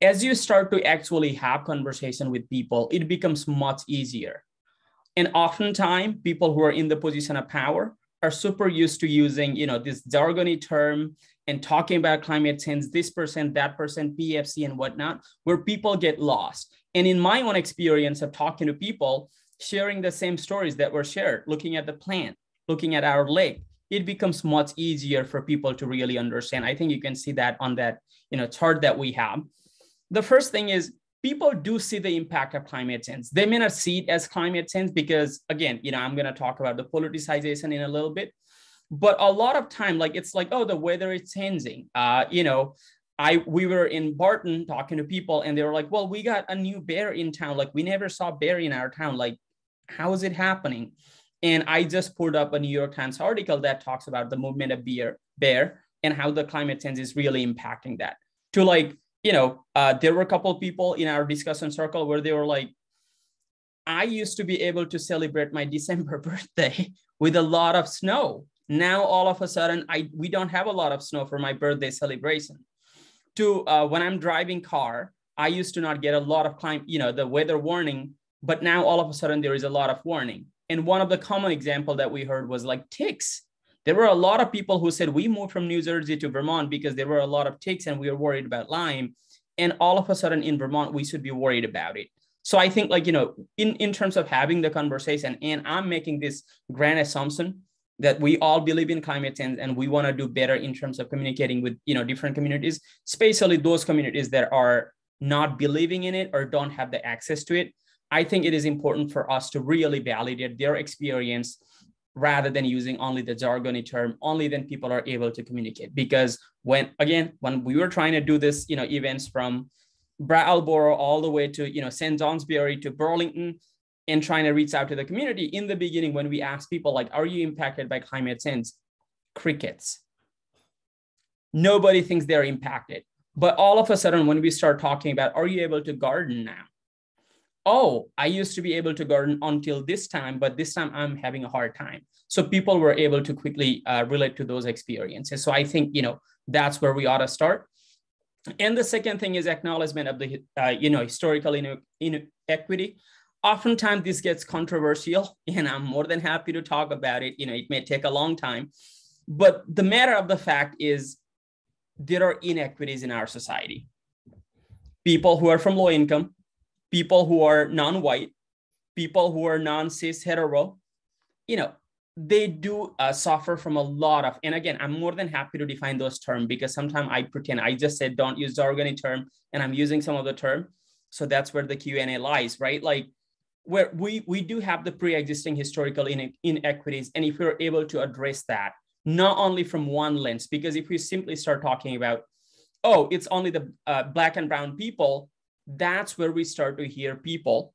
as you start to actually have conversation with people, it becomes much easier. And oftentimes, people who are in the position of power are super used to using, this jargony term and talking about climate change, this person, that person, PFC and whatnot, where people get lost. And in my own experience of talking to people, sharing the same stories that were shared, looking at the plant, looking at our lake, it becomes much easier for people to really understand. I think you can see that on that, chart that we have. The first thing is people do see the impact of climate change. They may not see it as climate change because, again, I'm going to talk about the politicization in a little bit, but a lot of time, like, it's like, oh, the weather is changing. We were in Barton talking to people and they were like, well, we got a new bear in town. Like, we never saw bear in our town. Like, how is it happening? And I just pulled up a New York Times article that talks about the movement of bear and how the climate change is really impacting that. To like, there were a couple of people in our discussion circle where they were like, I used to be able to celebrate my December birthday with a lot of snow. Now, all of a sudden, we don't have a lot of snow for my birthday celebration. When I'm driving car, I used to not get a lot of the weather warning, but now all of a sudden there is a lot of warning. And one of the common example that we heard was like ticks. There were a lot of people who said we moved from New Jersey to Vermont because there were a lot of ticks and we were worried about Lyme. And all of a sudden in Vermont, we should be worried about it. So I think in terms of having the conversation, and I'm making this grand assumption that we all believe in climate change and we want to do better in terms of communicating with, different communities, especially those communities that are not believing in it or don't have the access to it. I think it is important for us to really validate their experience rather than using only the jargony term, only then people are able to communicate. Because when we were trying to do this, events from Brattleboro all the way to, St. Johnsbury to Burlington, and trying to reach out to the community, in the beginning, when we asked people like, are you impacted by climate change? Crickets. Nobody thinks they're impacted. But all of a sudden, when we start talking about, are you able to garden now? Oh, I used to be able to garden until this time, but this time I'm having a hard time. So people were able to quickly relate to those experiences. So I think, that's where we ought to start. And the second thing is acknowledgement of the, historical inequity. Oftentimes this gets controversial, and I'm more than happy to talk about it. It may take a long time, but the matter of the fact is there are inequities in our society. People who are from low income, people who are non-white, people who are non-cis hetero, they do suffer from a lot of, and again, I'm more than happy to define those terms because sometimes I pretend I just said, don't use the organic term, and I'm using some of the term. So that's where the Q&A lies, right? Like where we do have the pre-existing historical inequities. And if we're able to address that, not only from one lens, because if we simply start talking about, oh, it's only the Black and brown people, that's where we start to hear people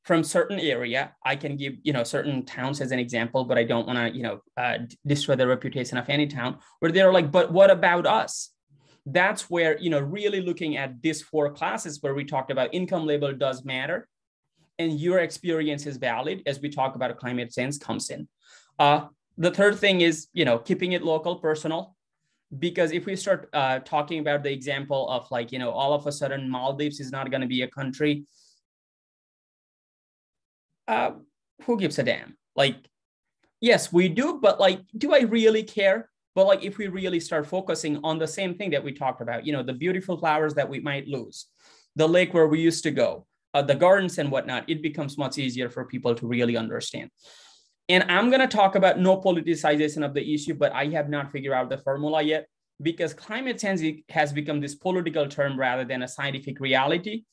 from certain area. I can give, certain towns as an example, but I don't want to, destroy the reputation of any town, where they're like, but what about us? That's where, really looking at these 4 classes where we talked about income level does matter and your experience is valid as we talk about climate change comes in. The third thing is, keeping it local, personal. Because if we start talking about the example of all of a sudden Maldives is not going to be a country, who gives a damn? Yes, we do, but do I really care? But if we really start focusing on the same thing that we talked about, the beautiful flowers that we might lose, the lake where we used to go, the gardens and whatnot, it becomes much easier for people to really understand. And I'm going to talk about no politicization of the issue, but I have not figured out the formula yet because climate change has become this political term rather than a scientific reality,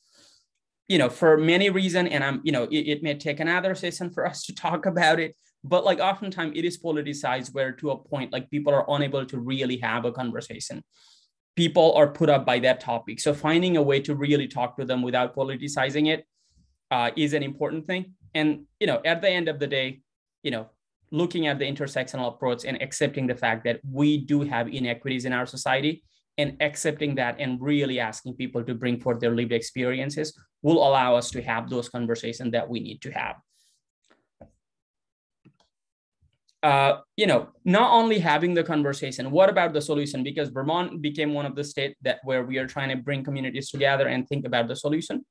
for many reasons. And it may take another session for us to talk about it, but oftentimes it is politicized where to a point, people are unable to really have a conversation. People are put up by that topic. So finding a way to really talk to them without politicizing it is an important thing. And, at the end of the day, looking at the intersectional approach and accepting the fact that we do have inequities in our society and accepting that and really asking people to bring forth their lived experiences will allow us to have those conversations that we need to have. Not only having the conversation, what about the solution? Because Vermont became one of the states where we are trying to bring communities together and think about the solution.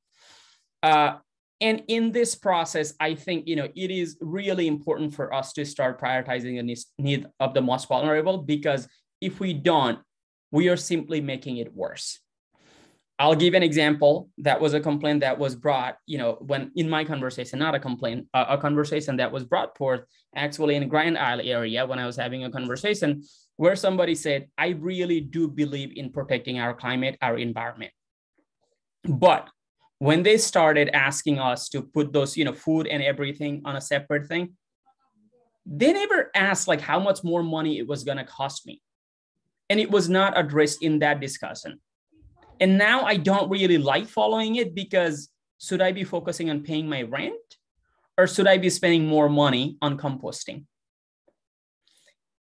And in this process, I think, it is really important for us to start prioritizing the need of the most vulnerable, because if we don't, we are simply making it worse. I'll give an example. That was a complaint that was brought, when in my conversation, not a complaint, a conversation that was brought forth actually in Grand Isle area when I was having a conversation where somebody said, I really do believe in protecting our climate, our environment. But when they started asking us to put those, food and everything on a separate thing, they never asked how much more money it was going to cost me. And it was not addressed in that discussion. And now I don't really like following it because should I be focusing on paying my rent or should I be spending more money on composting?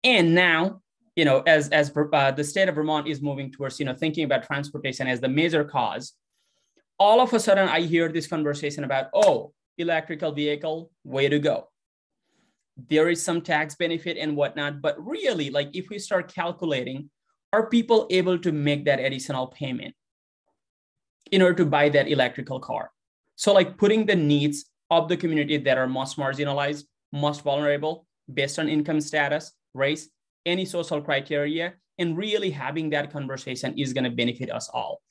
And now, as the state of Vermont is moving towards, thinking about transportation as the major cause, all of a sudden I hear this conversation about, electrical vehicle, way to go. There is some tax benefit and whatnot, but really, like if we start calculating, are people able to make that additional payment in order to buy that electrical car? So like putting the needs of the community that are most marginalized, most vulnerable, based on income status, race, any social criteria, and really having that conversation is going to benefit us all.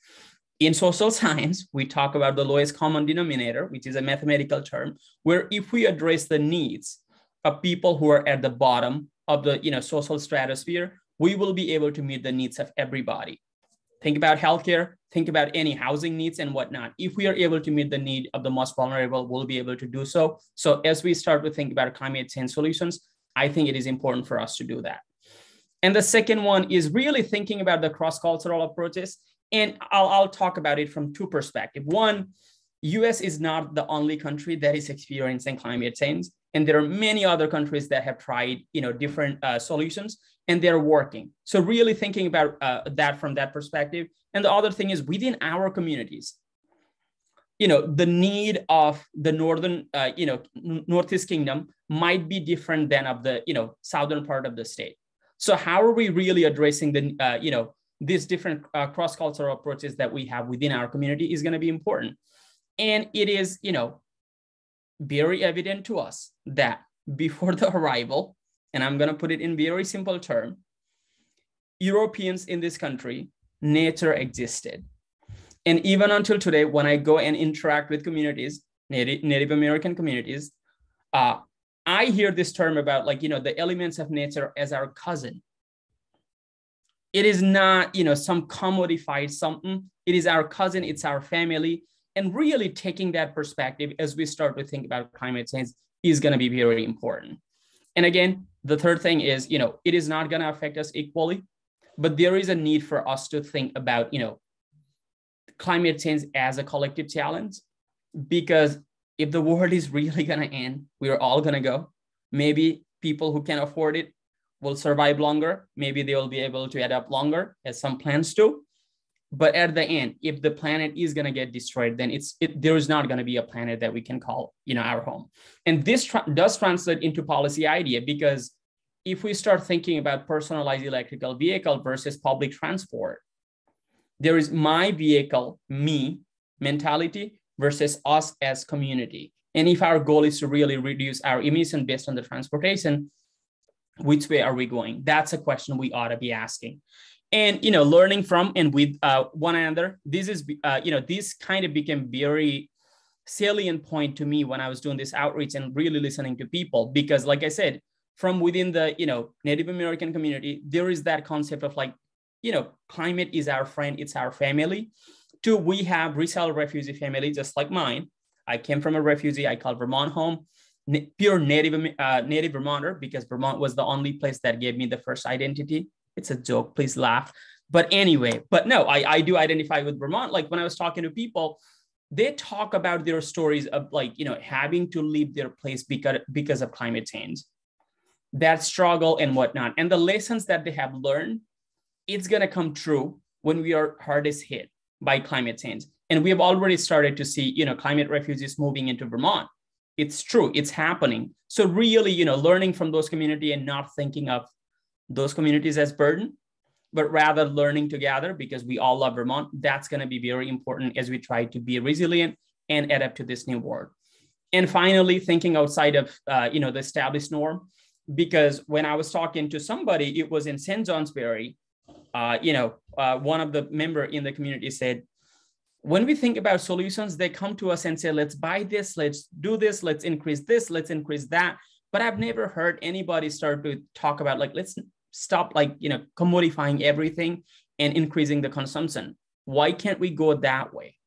In social science, we talk about the lowest common denominator, which is a mathematical term, where if we address the needs of people who are at the bottom of the social stratosphere, we will be able to meet the needs of everybody. Think about healthcare, think about any housing needs and whatnot. If we are able to meet the need of the most vulnerable, we'll be able to do so. So as we start to think about climate change solutions, I think it is important for us to do that. And the second one is really thinking about the cross-cultural approaches. And I'll talk about it from two perspectives. One, US is not the only country that is experiencing climate change. And there are many other countries that have tried different solutions, and they're working. So really thinking about that from that perspective. And the other thing is within our communities, the need of the northern, Northeast Kingdom might be different than of the, southern part of the state. So how are we really addressing the, these different cross-cultural approaches that we have within our community is going to be important. And it is, very evident to us that before the arrival, and I'm going to put it in very simple term, Europeans in this country, nature existed. And even until today, when I go and interact with communities, Native American communities, I hear this term about the elements of nature as our cousin. It is not, some commodified something. It is our cousin, it's our family. And really taking that perspective as we start to think about climate change is going to be very important. And again, the third thing is, it is not going to affect us equally, but there is a need for us to think about, climate change as a collective challenge, because if the world is really going to end, we're all going to go. Maybe people who can afford it will survive longer. Maybe they will be able to adapt longer, as some plants do. But at the end, if the planet is going to get destroyed, then there is not going to be a planet that we can call, our home. And this does translate into policy idea, because if we start thinking about personalized electrical vehicle versus public transport, there is my vehicle, me mentality versus us as community. And if our goal is to really reduce our emission based on the transportation, which way are we going? That's a question we ought to be asking. And, learning from and with one another, this is, this kind of became very salient point to me when I was doing this outreach and really listening to people, because like I said, from within the, Native American community, there is that concept of climate is our friend, it's our family. Two, we have resettled refugee family, just like mine. I came from a refugee, I call Vermont home, pure native Vermonter, because Vermont was the only place that gave me the first identity. It's a joke, please laugh. But anyway, no, I do identify with Vermont. Like when I was talking to people, they talk about their stories of having to leave their place because of climate change, that struggle and whatnot. And the lessons that they have learned, it's going to come true when we are hardest hit by climate change. And we have already started to see, climate refugees moving into Vermont. It's true, it's happening. So really, learning from those communities and not thinking of those communities as burden, but rather learning together, because we all love Vermont. That's going to be very important as we try to be resilient and adapt to this new world. And finally, thinking outside of the established norm, because when I was talking to somebody, it was in St. Johnsbury, one of the member in the community said, when we think about solutions, they come to us and say, let's buy this, let's do this, let's increase that. But I've never heard anybody start to talk about let's stop commodifying everything and increasing the consumption. Why can't we go that way?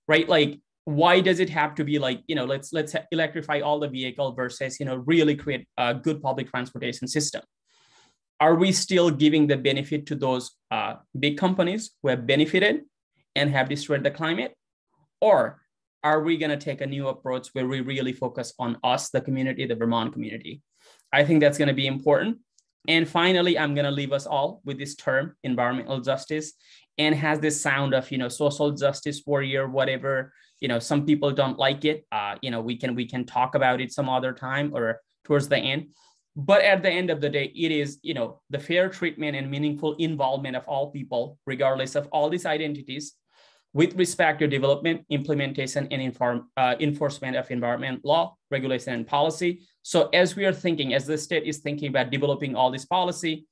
Right? Why does it have to be let's electrify all the vehicle versus, really create a good public transportation system? Are we still giving the benefit to those big companies who have benefited and have destroyed the climate? Or are we going to take a new approach where we really focus on us, the community, the Vermont community? I think that's going to be important. And finally, I'm going to leave us all with this term, environmental justice, and has this sound of, social justice warrior, whatever. some people don't like it. We can talk about it some other time or towards the end. But at the end of the day, it is, the fair treatment and meaningful involvement of all people, regardless of all these identities, with respect to development, implementation, and enforcement of environment law, regulation, and policy. So as we are thinking, as the state is thinking about developing all this policy,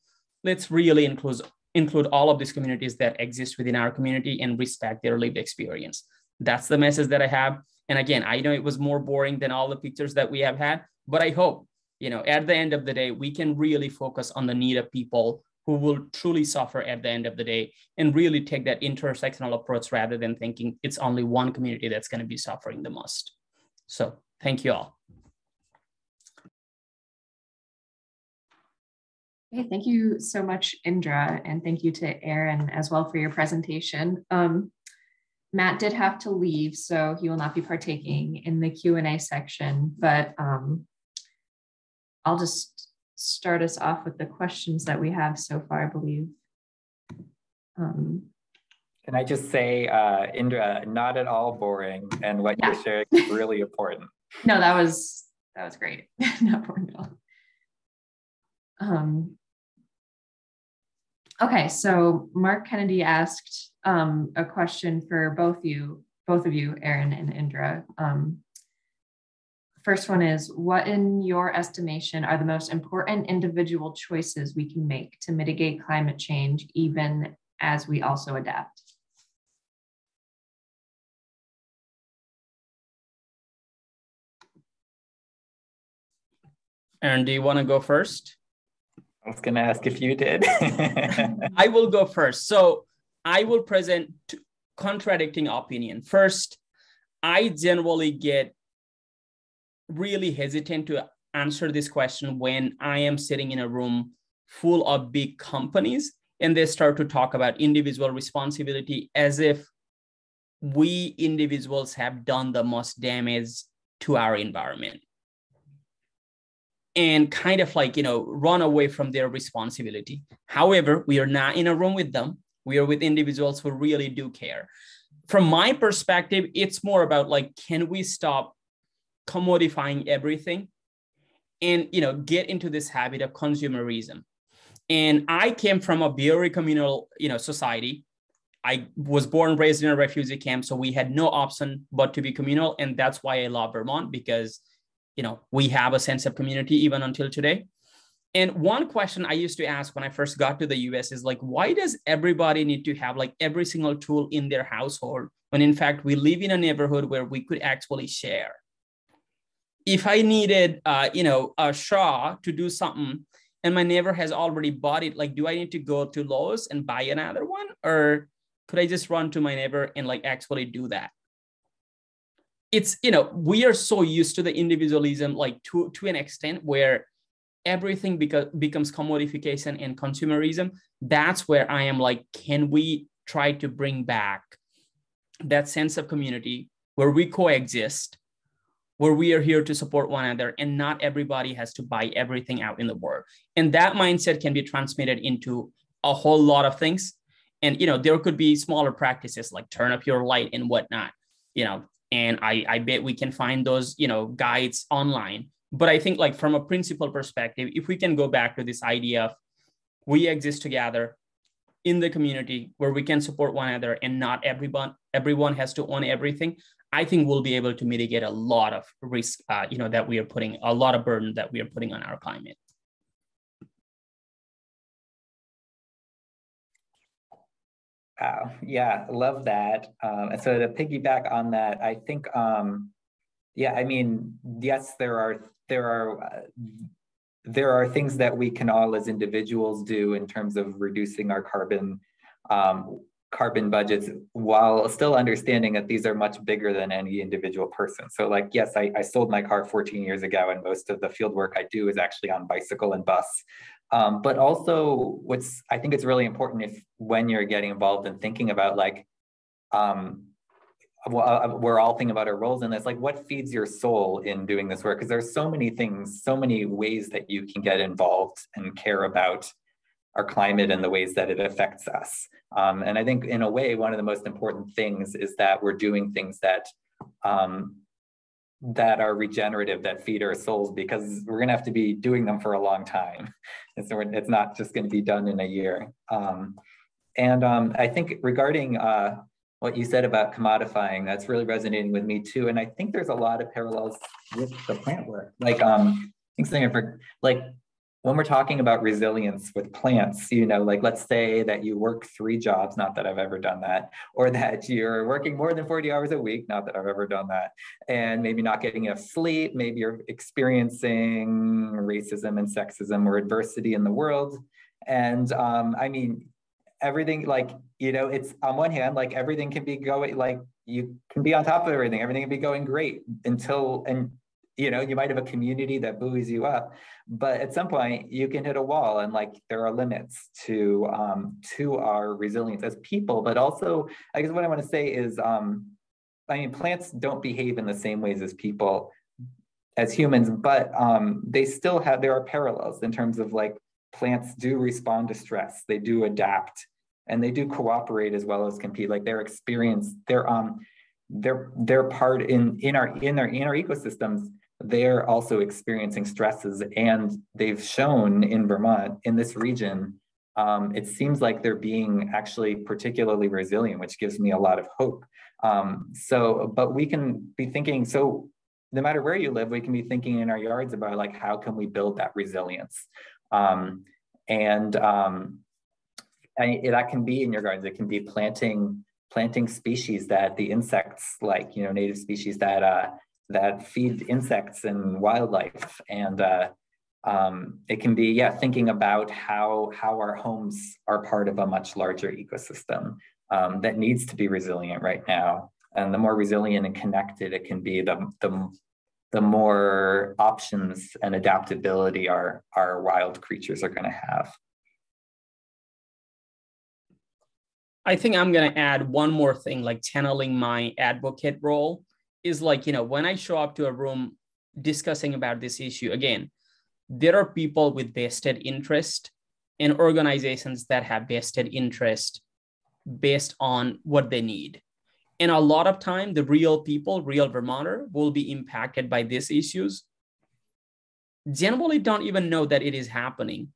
let's really include all of these communities that exist within our community and respect their lived experience. That's the message that I have. And again, I know it was more boring than all the pictures that we have had, but I hope, at the end of the day, we can really focus on the need of people who will truly suffer at the end of the day and really take that intersectional approach rather than thinking it's only one community that's going to be suffering the most. So thank you all. Okay, thank you so much, Indra, and thank you to Aaron as well for your presentation. Matt did have to leave, so he will not be partaking in the Q&A section, but I'll just start us off with the questions that we have so far, I believe. Can I just say, Indra, not at all boring, and what you're sharing is really important. No, that was great. Not boring at all. Okay, so Mark Kennedy asked a question for both of you, Aaron and Indra. First one is, what in your estimation are the most important individual choices we can make to mitigate climate change, even as we also adapt? Aaron, do you want to go first? I was going to ask if you did. I will go first. So I will present contradicting opinion. First, I generally get really hesitant to answer this question when I am sitting in a room full of big companies and they start to talk about individual responsibility as if we individuals have done the most damage to our environment. And kind of run away from their responsibility. However, we are not in a room with them. We are with individuals who really do care. From my perspective, it's more about can we stop commodifying everything and, get into this habit of consumerism. And I came from a very communal, society. I was born and raised in a refugee camp, so we had no option but to be communal. And that's why I love Vermont, because we have a sense of community even until today. And one question I used to ask when I first got to the US is why does everybody need to have every single tool in their household when in fact we live in a neighborhood where we could actually share? If I needed, a straw to do something and my neighbor has already bought it, do I need to go to Lowe's and buy another one? Or could I just run to my neighbor and actually do that? It's, we are so used to the individualism, to an extent where everything becomes commodification and consumerism. That's where I am can we try to bring back that sense of community where we coexist, where we are here to support one another and not everybody has to buy everything out in the world. And that mindset can be transmitted into a whole lot of things. And, there could be smaller practices like turn up your light and whatnot, and I bet we can find those, guides online. But I think from a principle perspective, if we can go back to this idea of we exist together in the community where we can support one another and not everyone has to own everything, I think we'll be able to mitigate a lot of risk, that we are putting, a lot of burden that we are putting on our climate. Wow. Yeah, love that. And so to piggyback on that, I think, yes, there are things that we can all as individuals do in terms of reducing our carbon budgets, while still understanding that these are much bigger than any individual person. So yes, I sold my car 14 years ago, and most of the field work I do is actually on bicycle and bus. But also I think it's really important when you're getting involved in thinking about we're all thinking about our roles in this, what feeds your soul in doing this work? Because there's so many things, so many ways that you can get involved and care about our climate and the ways that it affects us. And I think in a way, one of the most important things is that we're doing things that that are regenerative, that feed our souls, because we're gonna have to be doing them for a long time. And so it's not just gonna be done in a year. I think regarding what you said about commodifying, that's really resonating with me too. And I think there's a lot of parallels with the plant work. Like, like when we're talking about resilience with plants, you know, like let's say that you work 3 jobs, not that I've ever done that, or that you're working more than 40 hours a week, not that I've ever done that, and maybe not getting enough sleep, maybe you're experiencing racism and sexism or adversity in the world. And I mean, everything, like, you know, it's on one hand, like everything can be going, like you can be on top of everything can be going great until, and you know, you might have a community that buoys you up, but at some point you can hit a wall, and like there are limits to our resilience as people. But also, I guess what I want to say is, I mean, plants don't behave in the same ways as people, as humans, but they still have, there are parallels in terms of like plants do respond to stress, they do adapt, and they do cooperate as well as compete. Like their experience, they're part in our ecosystems. They're also experiencing stresses, and they've shown in Vermont, in this region, it seems like they're being actually particularly resilient, which gives me a lot of hope. But we can be thinking, so no matter where you live, we can be thinking in our yards about like, how can we build that resilience? That can be in your gardens. It can be planting species that the insects, like, you know, native species that feed insects and wildlife. And it can be, yeah, thinking about how our homes are part of a much larger ecosystem that needs to be resilient right now. And the more resilient and connected it can be, the more options and adaptability our wild creatures are going to have. I think I'm going to add one more thing, like channeling my advocate role, is like, you know, when I show up to a room discussing about this issue, again, there are people with vested interest and organizations that have vested interest based on what they need. And a lot of time, the real people, real Vermonter, will be impacted by these issues, generally don't even know that it is happening,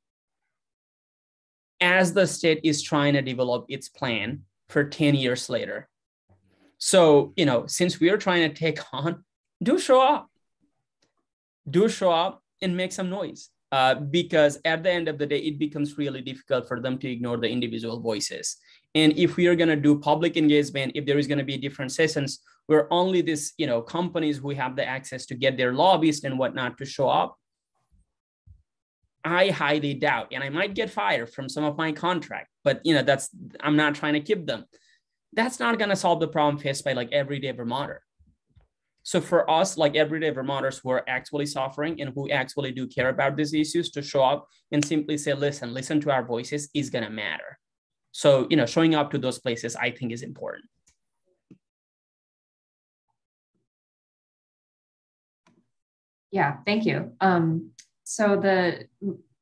as the state is trying to develop its plan for 10 years later. So, you know, since we are trying to take on, do show up and make some noise, because at the end of the day, it becomes really difficult for them to ignore the individual voices. And if we are going to do public engagement, if there is going to be different sessions where only this, you know, companies who have the access to get their lobbyists and whatnot to show up, I highly doubt, and I might get fired from some of my contract, but you know, I'm not trying to keep them. That's not going to solve the problem faced by like everyday Vermonter. So for us, like everyday Vermonters who are actually suffering and who actually do care about these issues, to show up and simply say, listen to our voices is going to matter. So, you know, showing up to those places, I think, is important. Yeah, thank you. So that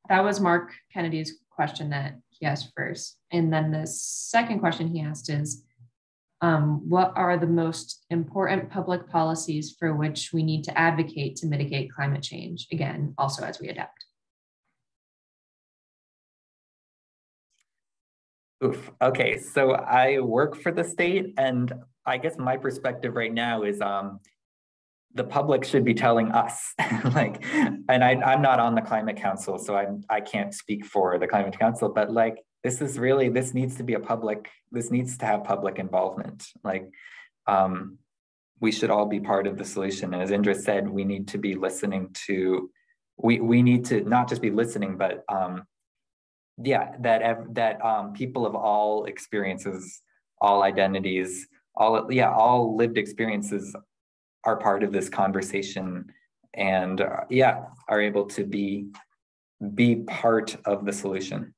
was Mark Kennedy's question that he asked first. And then the second question he asked is, what are the most important public policies for which we need to advocate to mitigate climate change? Again, also as we adapt. Oof. Okay, so I work for the state, and I guess my perspective right now is the public should be telling us, like, and I'm not on the Climate Council, so I can't speak for the Climate Council, but like, this needs to have public involvement. Like, we should all be part of the solution. And as Indra said, we need to be listening to, we need to not just be listening, but that people of all experiences, all identities, all lived experiences are part of this conversation, and are able to be part of the solution.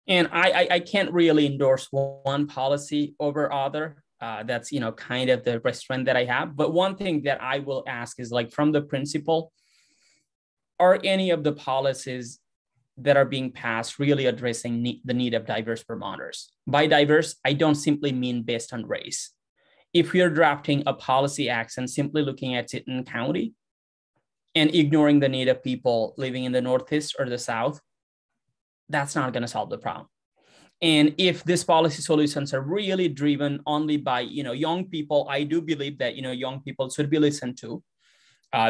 And I can't really endorse one policy over other. That's, you know, kind of the restraint that I have. But one thing that I will ask is, like, from the principle, are any of the policies that are being passed really addressing the need of diverse Vermonters? By diverse, I don't simply mean based on race. if we are drafting a policy act and simply looking at it in county and ignoring the native people living in the Northeast or the South, that's not going to solve the problem. And if these policy solutions are really driven only by, young people, I do believe that, young people should be listened to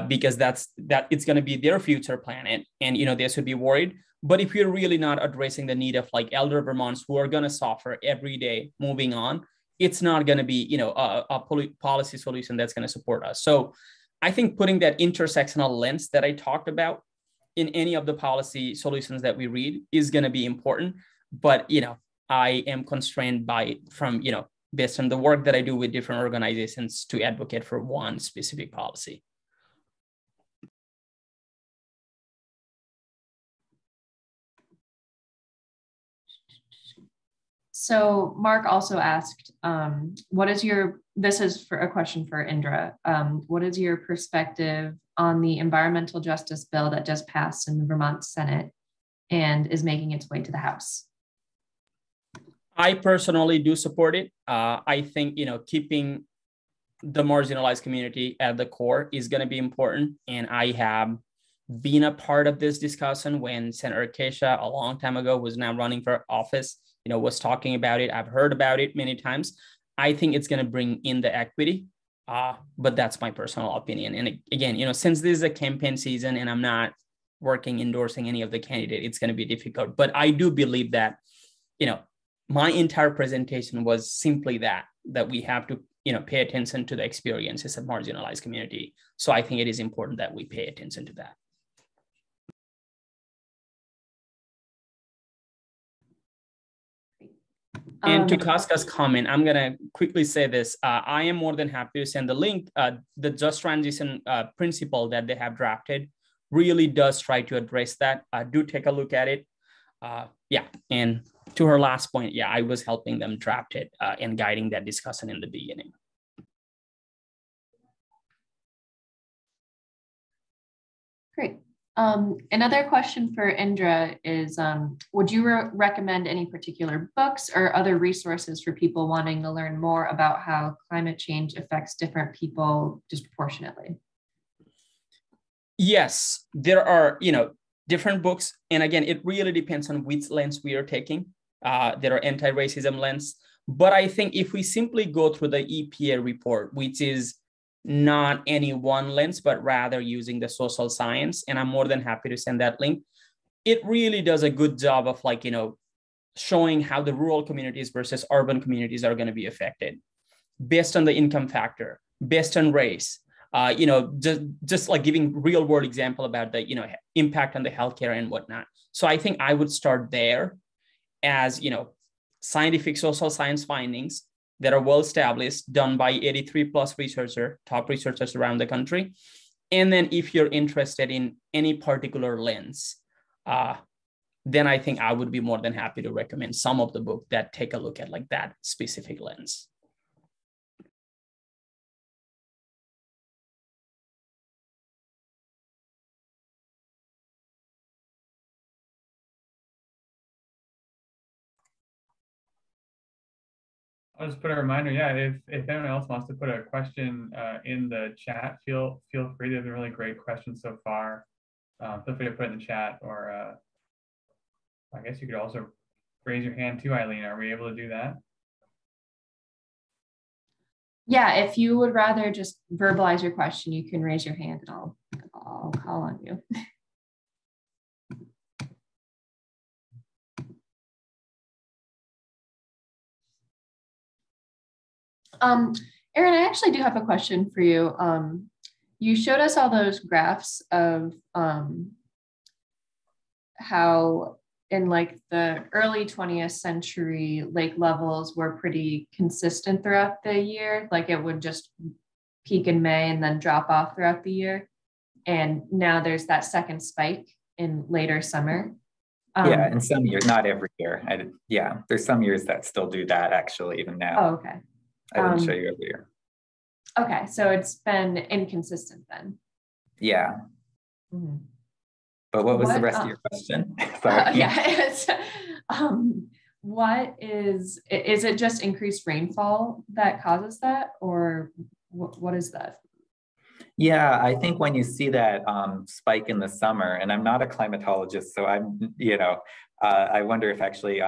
because it's going to be their future planet, and, they should be worried. But if you're really not addressing the need of like elder Vermonters who are going to suffer every day moving on, it's not going to be, a policy solution that's going to support us. So I think putting that intersectional lens that I talked about in any of the policy solutions that we read is going to be important. But, I am constrained based on the work that I do with different organizations to advocate for one specific policy. So Mark also asked, this is for a question for Indra. What is your perspective on the environmental justice bill that just passed in the Vermont Senate and is making its way to the House? I personally do support it. I think, keeping the marginalized community at the core is going to be important. And I have been a part of this discussion when Senator Acacia a long time ago was now running for office, was talking about it. I've heard about it many times. I think it's going to bring in the equity, but that's my personal opinion. And again, since this is a campaign season and I'm not endorsing any of the candidate, it's going to be difficult. But I do believe that, my entire presentation was simply that we have to, pay attention to the experiences of marginalized community. So I think it is important that we pay attention to that. And to Tasca's comment, I'm going to quickly say this. I am more than happy to send the link. The just transition principle that they have drafted really does try to address that. Do take a look at it. And to her last point, I was helping them draft it and guiding that discussion in the beginning. Great. Another question for Indra is, would you recommend any particular books or other resources for people wanting to learn more about how climate change affects different people disproportionately? Yes, there are, different books. And again, it really depends on which lens we are taking. There are anti-racism lens. But I think if we simply go through the EPA report, which is not any one lens, but rather using the social science, and I'm more than happy to send that link, it really does a good job of showing how the rural communities versus urban communities are going to be affected based on the income factor, based on race, just like giving real world example about the, impact on the healthcare and whatnot. So I think I would start there as, scientific social science findings that are well established, done by 83 plus top researchers around the country. And then if you're interested in any particular lens, then I think I would be more than happy to recommend some of the books that take a look at that specific lens. I'll just put a reminder. If anyone else wants to put a question in the chat, feel free. There's been really great questions so far. Feel free to put it in the chat, or I guess you could also raise your hand too, Eileen. Are we able to do that? Yeah, if you would rather just verbalize your question, you can raise your hand and I'll call on you. Erin, I actually do have a question for you. You showed us all those graphs of how in the early 20th century, lake levels were pretty consistent throughout the year. It would just peak in May and then drop off throughout the year. And now there's that second spike in later summer. In some years, not every year. There's some years that still do that actually, even now. Oh, okay. I didn't show you every year. Okay, so it's been inconsistent then. Yeah. Mm-hmm. But what was the rest of your question? Sorry. what is it just increased rainfall that causes that, or what is that? Yeah, I think when you see that spike in the summer, and I'm not a climatologist, so I'm, I wonder if actually,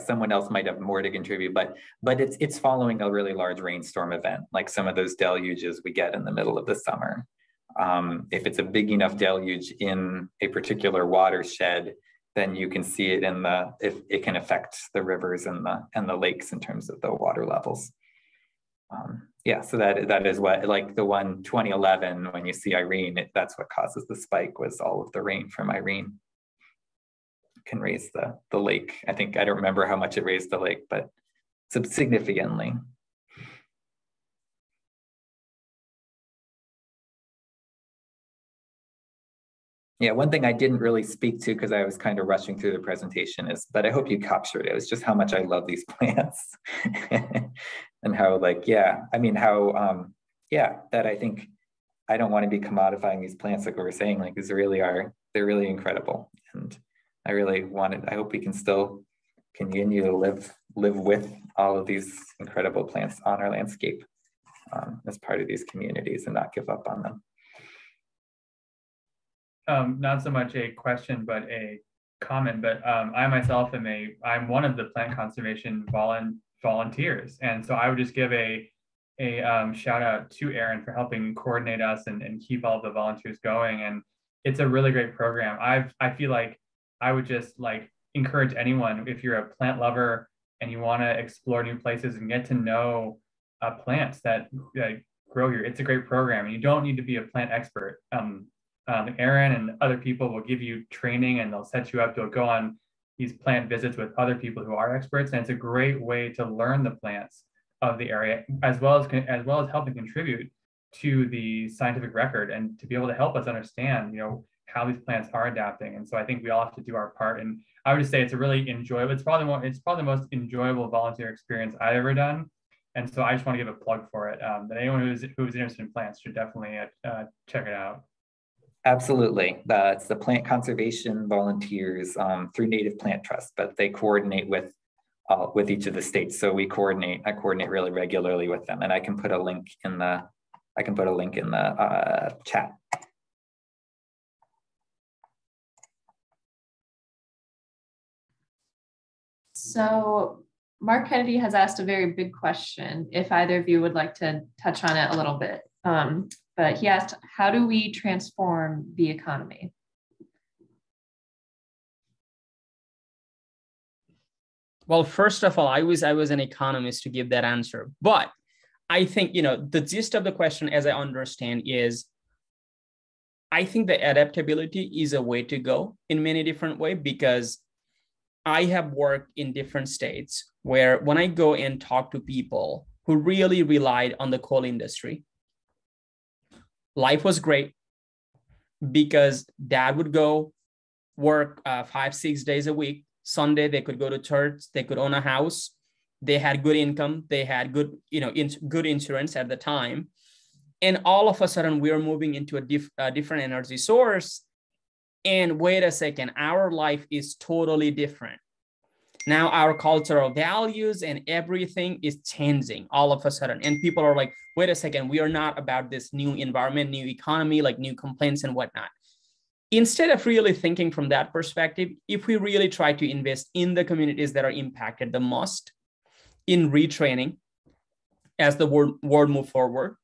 someone else might have more to contribute, but it's following a really large rainstorm event, like some of those deluges we get in the middle of the summer. If it's a big enough deluge in a particular watershed, then you can see it if it can affect the rivers and the lakes in terms of the water levels. So that is what, like the one 2011, when you see Irene, that's what causes the spike, was all of the rain from Irene. Can raise the lake. I don't remember how much it raised the lake, but significantly. Yeah, one thing I didn't really speak to because I was kind of rushing through the presentation but I hope you captured it. It's just how much I love these plants and how that I think I don't want to be commodifying these plants like we were saying, like they're really incredible. And I hope we can still continue to live with all of these incredible plants on our landscape as part of these communities and not give up on them. Not so much a question, but a comment. But I myself I'm one of the plant conservation volunteers, and so I would just give a shout out to Aaron for helping coordinate us and keep all of the volunteers going. And it's a really great program. I feel like I would just encourage anyone, if you're a plant lover and you want to explore new places and get to know plants that grow here, it's a great program. And you don't need to be a plant expert. Aaron and other people will give you training and they'll set you up. You'll go on these plant visits with other people who are experts, and it's a great way to learn the plants of the area, as well as helping contribute to the scientific record and to be able to help us understand, how these plants are adapting. And so I think we all have to do our part. And I would just say it's a really enjoyable. It's probably the most enjoyable volunteer experience I've ever done. And so I just want to give a plug for it. That anyone who's interested in plants should definitely check it out. Absolutely. It's the plant conservation volunteers through Native Plant Trust, but they coordinate with each of the states. So I coordinate really regularly with them, and I can put a link in the chat. So Mark Kennedy has asked a very big question, if either of you would like to touch on it a little bit. But he asked, how do we transform the economy? Well, first of all, I was an economist to give that answer. But I think, the gist of the question, as I understand, is I think the adaptability is a way to go in many different ways, because I have worked in different states where when I go and talk to people who really relied on the coal industry, life was great because dad would go work 5-6 days a week. Sunday, they could go to church, they could own a house, they had good income, they had good, good insurance at the time. And all of a sudden, we are moving into a different energy source. And wait a second, our life is totally different. Now our cultural values and everything is changing all of a sudden. And people are like, wait a second, we are not about this new environment, new economy, like new complaints and whatnot. Instead of really thinking from that perspective, if we really try to invest in the communities that are impacted the most, in retraining as the world move forward,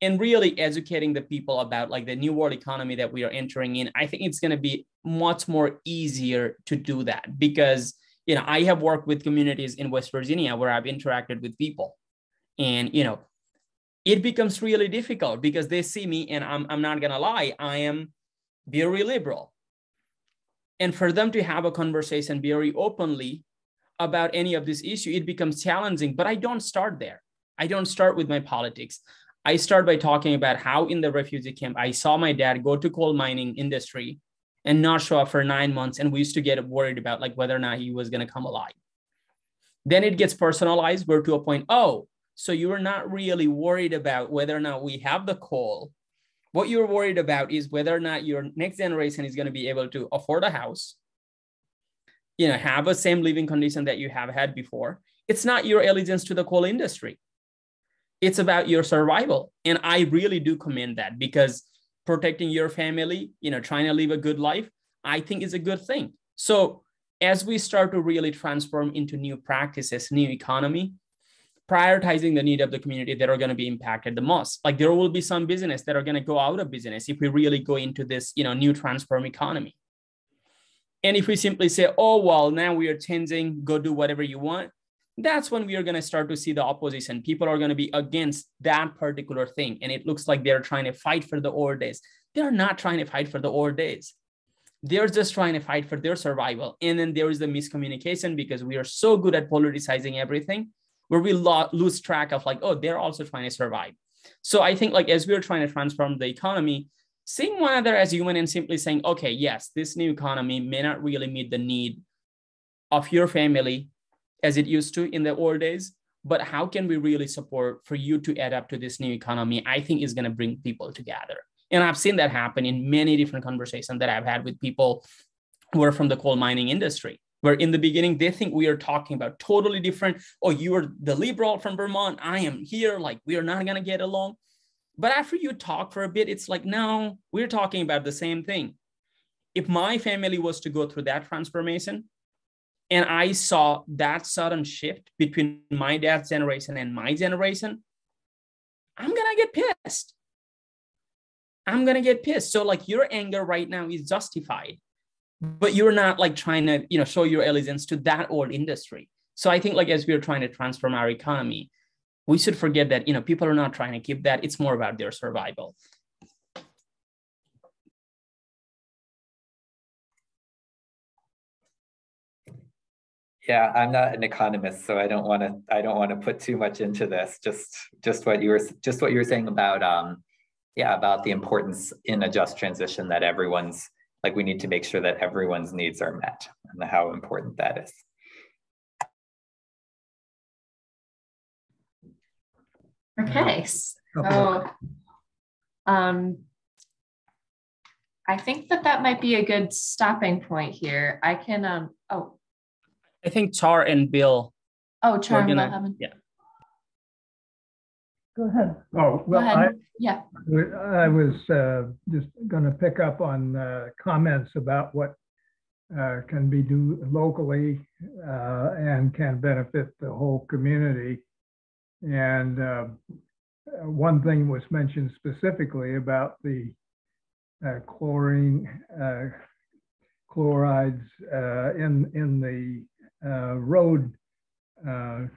and really educating the people about the new world economy that we are entering in, I think it's going to be much more easier to do that, because I have worked with communities in West Virginia where I've interacted with people, and it becomes really difficult because they see me, and I'm not going to lie, I am very liberal, and for them to have a conversation very openly about any of this issue, it becomes challenging. But I don't start there. I don't start with my politics. I start by talking about how in the refugee camp, I saw my dad go to coal mining industry and not show up for 9 months. And we used to get worried about whether or not he was going to come alive. Then it gets personalized. We're to a point, so you are not really worried about whether or not we have the coal. What you're worried about is whether or not your next generation is going to be able to afford a house, have a same living condition that you have had before. It's not your allegiance to the coal industry. It's about your survival. And I really do commend that, because protecting your family, trying to live a good life, I think is a good thing. So as we start to really transform into new practices, new economy, prioritizing the need of the community that are going to be impacted the most. Like there will be some business that are going to go out of business if we really go into this, new transform economy. And if we simply say, oh, well, now we are changing, go do whatever you want, that's when we are going to start to see the opposition. People are going to be against that particular thing. And it looks like they're trying to fight for the old days. They're not trying to fight for the old days. They're just trying to fight for their survival. And then there is the miscommunication, because we are so good at politicizing everything, where we lose track of like, oh, they're also trying to survive. So I think like as we're trying to transform the economy, seeing one another as human and simply saying, okay, yes, this new economy may not really meet the need of your family as it used to in the old days, but how can we really support for you to adapt to this new economy? I think is going to bring people together. And I've seen that happen in many different conversations that I've had with people who are from the coal mining industry, where in the beginning, they think we are talking about totally different. Oh, you are the liberal from Vermont. I am here. Like, we are not going to get along. But after you talk for a bit, it's like, no, we're talking about the same thing. If my family was to go through that transformation, and I saw that sudden shift between my dad's generation and my generation, I'm going to get pissed. I'm going to get pissed. So like your anger right now is justified, but you're not like trying to, show your allegiance to that old industry. So I think like as we're trying to transform our economy, we should forget that, people are not trying to keep that. It's more about their survival. Yeah, I'm not an economist, so I don't want to put too much into this. Just what you were saying about about the importance in a just transition that everyone's, like, we need to make sure that everyone's needs are met and how important that is. Okay, so I think that might be a good stopping point here. I can, I think Char and Bill. Oh, Char and Bill haven't. Yeah. Go ahead. Oh, well, I was just going to pick up on comments about what can be done locally and can benefit the whole community. And one thing was mentioned specifically about the chlorides in the road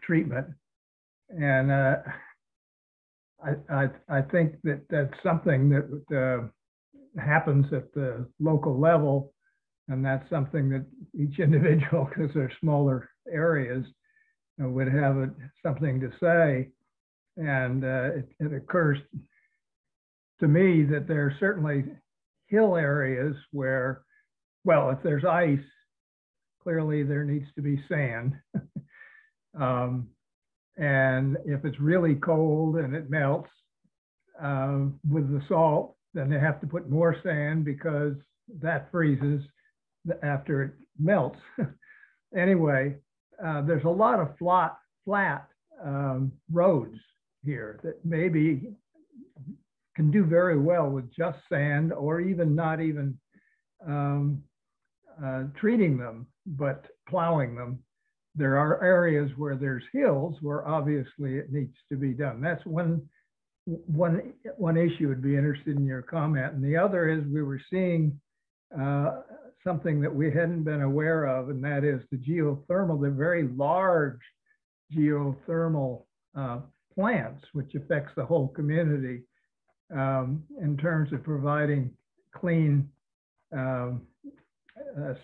treatment. And I think that that's something that happens at the local level, and that's something that each individual, because they're smaller areas, would have something to say. And it occurs to me that there are certainly hill areas where, well, if there's ice, clearly there needs to be sand. And if it's really cold and it melts with the salt, then they have to put more sand because that freezes after it melts. Anyway, there's a lot of flat roads here that maybe can do very well with just sand, or even not even treating them, but plowing them. There are areas where there's hills where obviously it needs to be done. That's one issue would be interested in your comment. And the other is we were seeing something that we hadn't been aware of, and that is the geothermal, the very large geothermal plants, which affects the whole community in terms of providing clean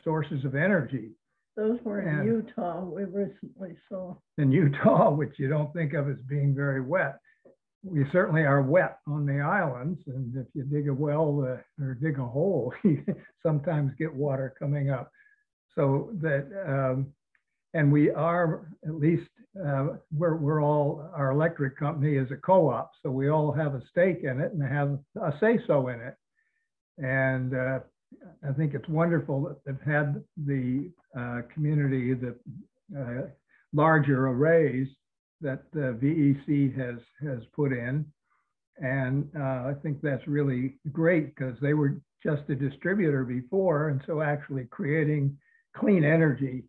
sources of energy. Those were in Utah, we recently saw. In Utah, which you don't think of as being very wet. We certainly are wet on the islands, and if you dig a well or dig a hole, you sometimes get water coming up. So that, and we are, at least we're all, our electric company is a co-op, so we all have a stake in it and have a say-so in it. And I think it's wonderful that they've had the community, the larger arrays that the VEC has put in. And I think that's really great because they were just a distributor before. And so actually creating clean energy,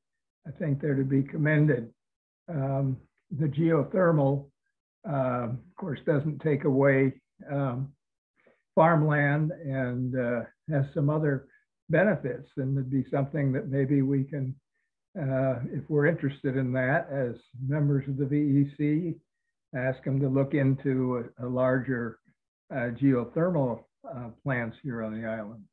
I think they're to be commended. The geothermal, of course, doesn't take away farmland and has some other benefits. And it'd be something that maybe we can, if we're interested in that as members of the VEC, ask them to look into a larger geothermal plants here on the island.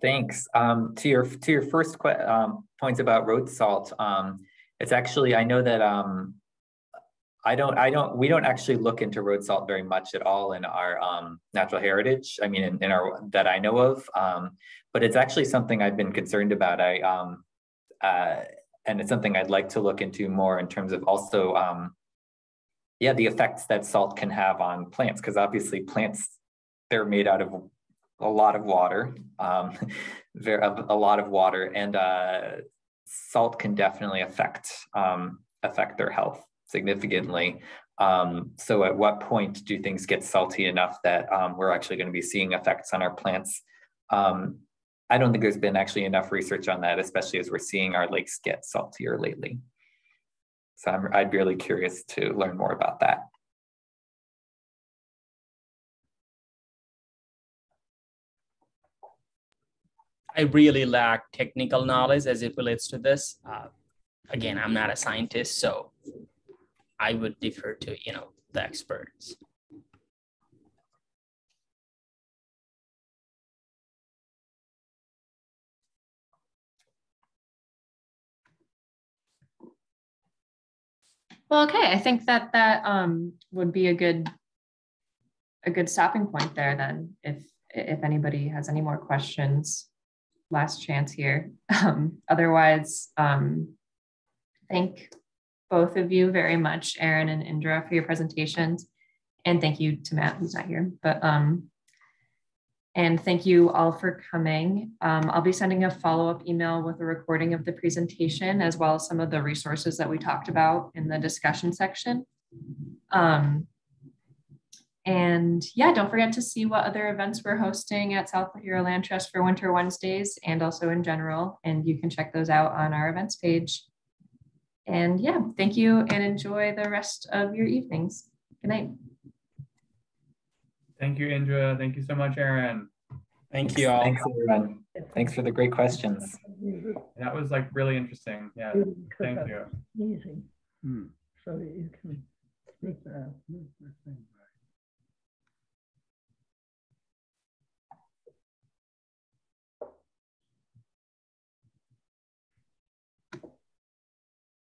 Thanks. To your first points about road salt, it's actually, I know that we don't actually look into road salt very much at all in our natural heritage. I mean, in our that I know of, but it's actually something I've been concerned about. And it's something I'd like to look into more in terms of also, yeah, the effects that salt can have on plants, because obviously plants, they're made out of a lot of water, a lot of water, and salt can definitely affect their health significantly. So at what point do things get salty enough that we're actually going to be seeing effects on our plants? I don't think there's been actually enough research on that, especially as we're seeing our lakes get saltier lately. So I'd be really curious to learn more about that. I really lack technical knowledge as it relates to this. Again, I'm not a scientist, so I would defer to, the experts. Well, okay, I think that would be a good stopping point there then. If anybody has any more questions, last chance here. Otherwise, thank both of you very much, Erin and Indra, for your presentations, and thank you to Matt, who's not here. But and thank you all for coming. I'll be sending a follow-up email with a recording of the presentation, as well as some of the resources that we talked about in the discussion section. And yeah, don't forget to see what other events we're hosting at South Lahira Land Trust for Winter Wednesdays and also in general. And you can check those out on our events page. And yeah, thank you and enjoy the rest of your evenings. Good night. Thank you, Indra. Thank you so much, Erin. Thank you all. Thanks, everyone. Thanks for the great questions. That was like really interesting. Yeah, thank you. Easy. So you can speak that.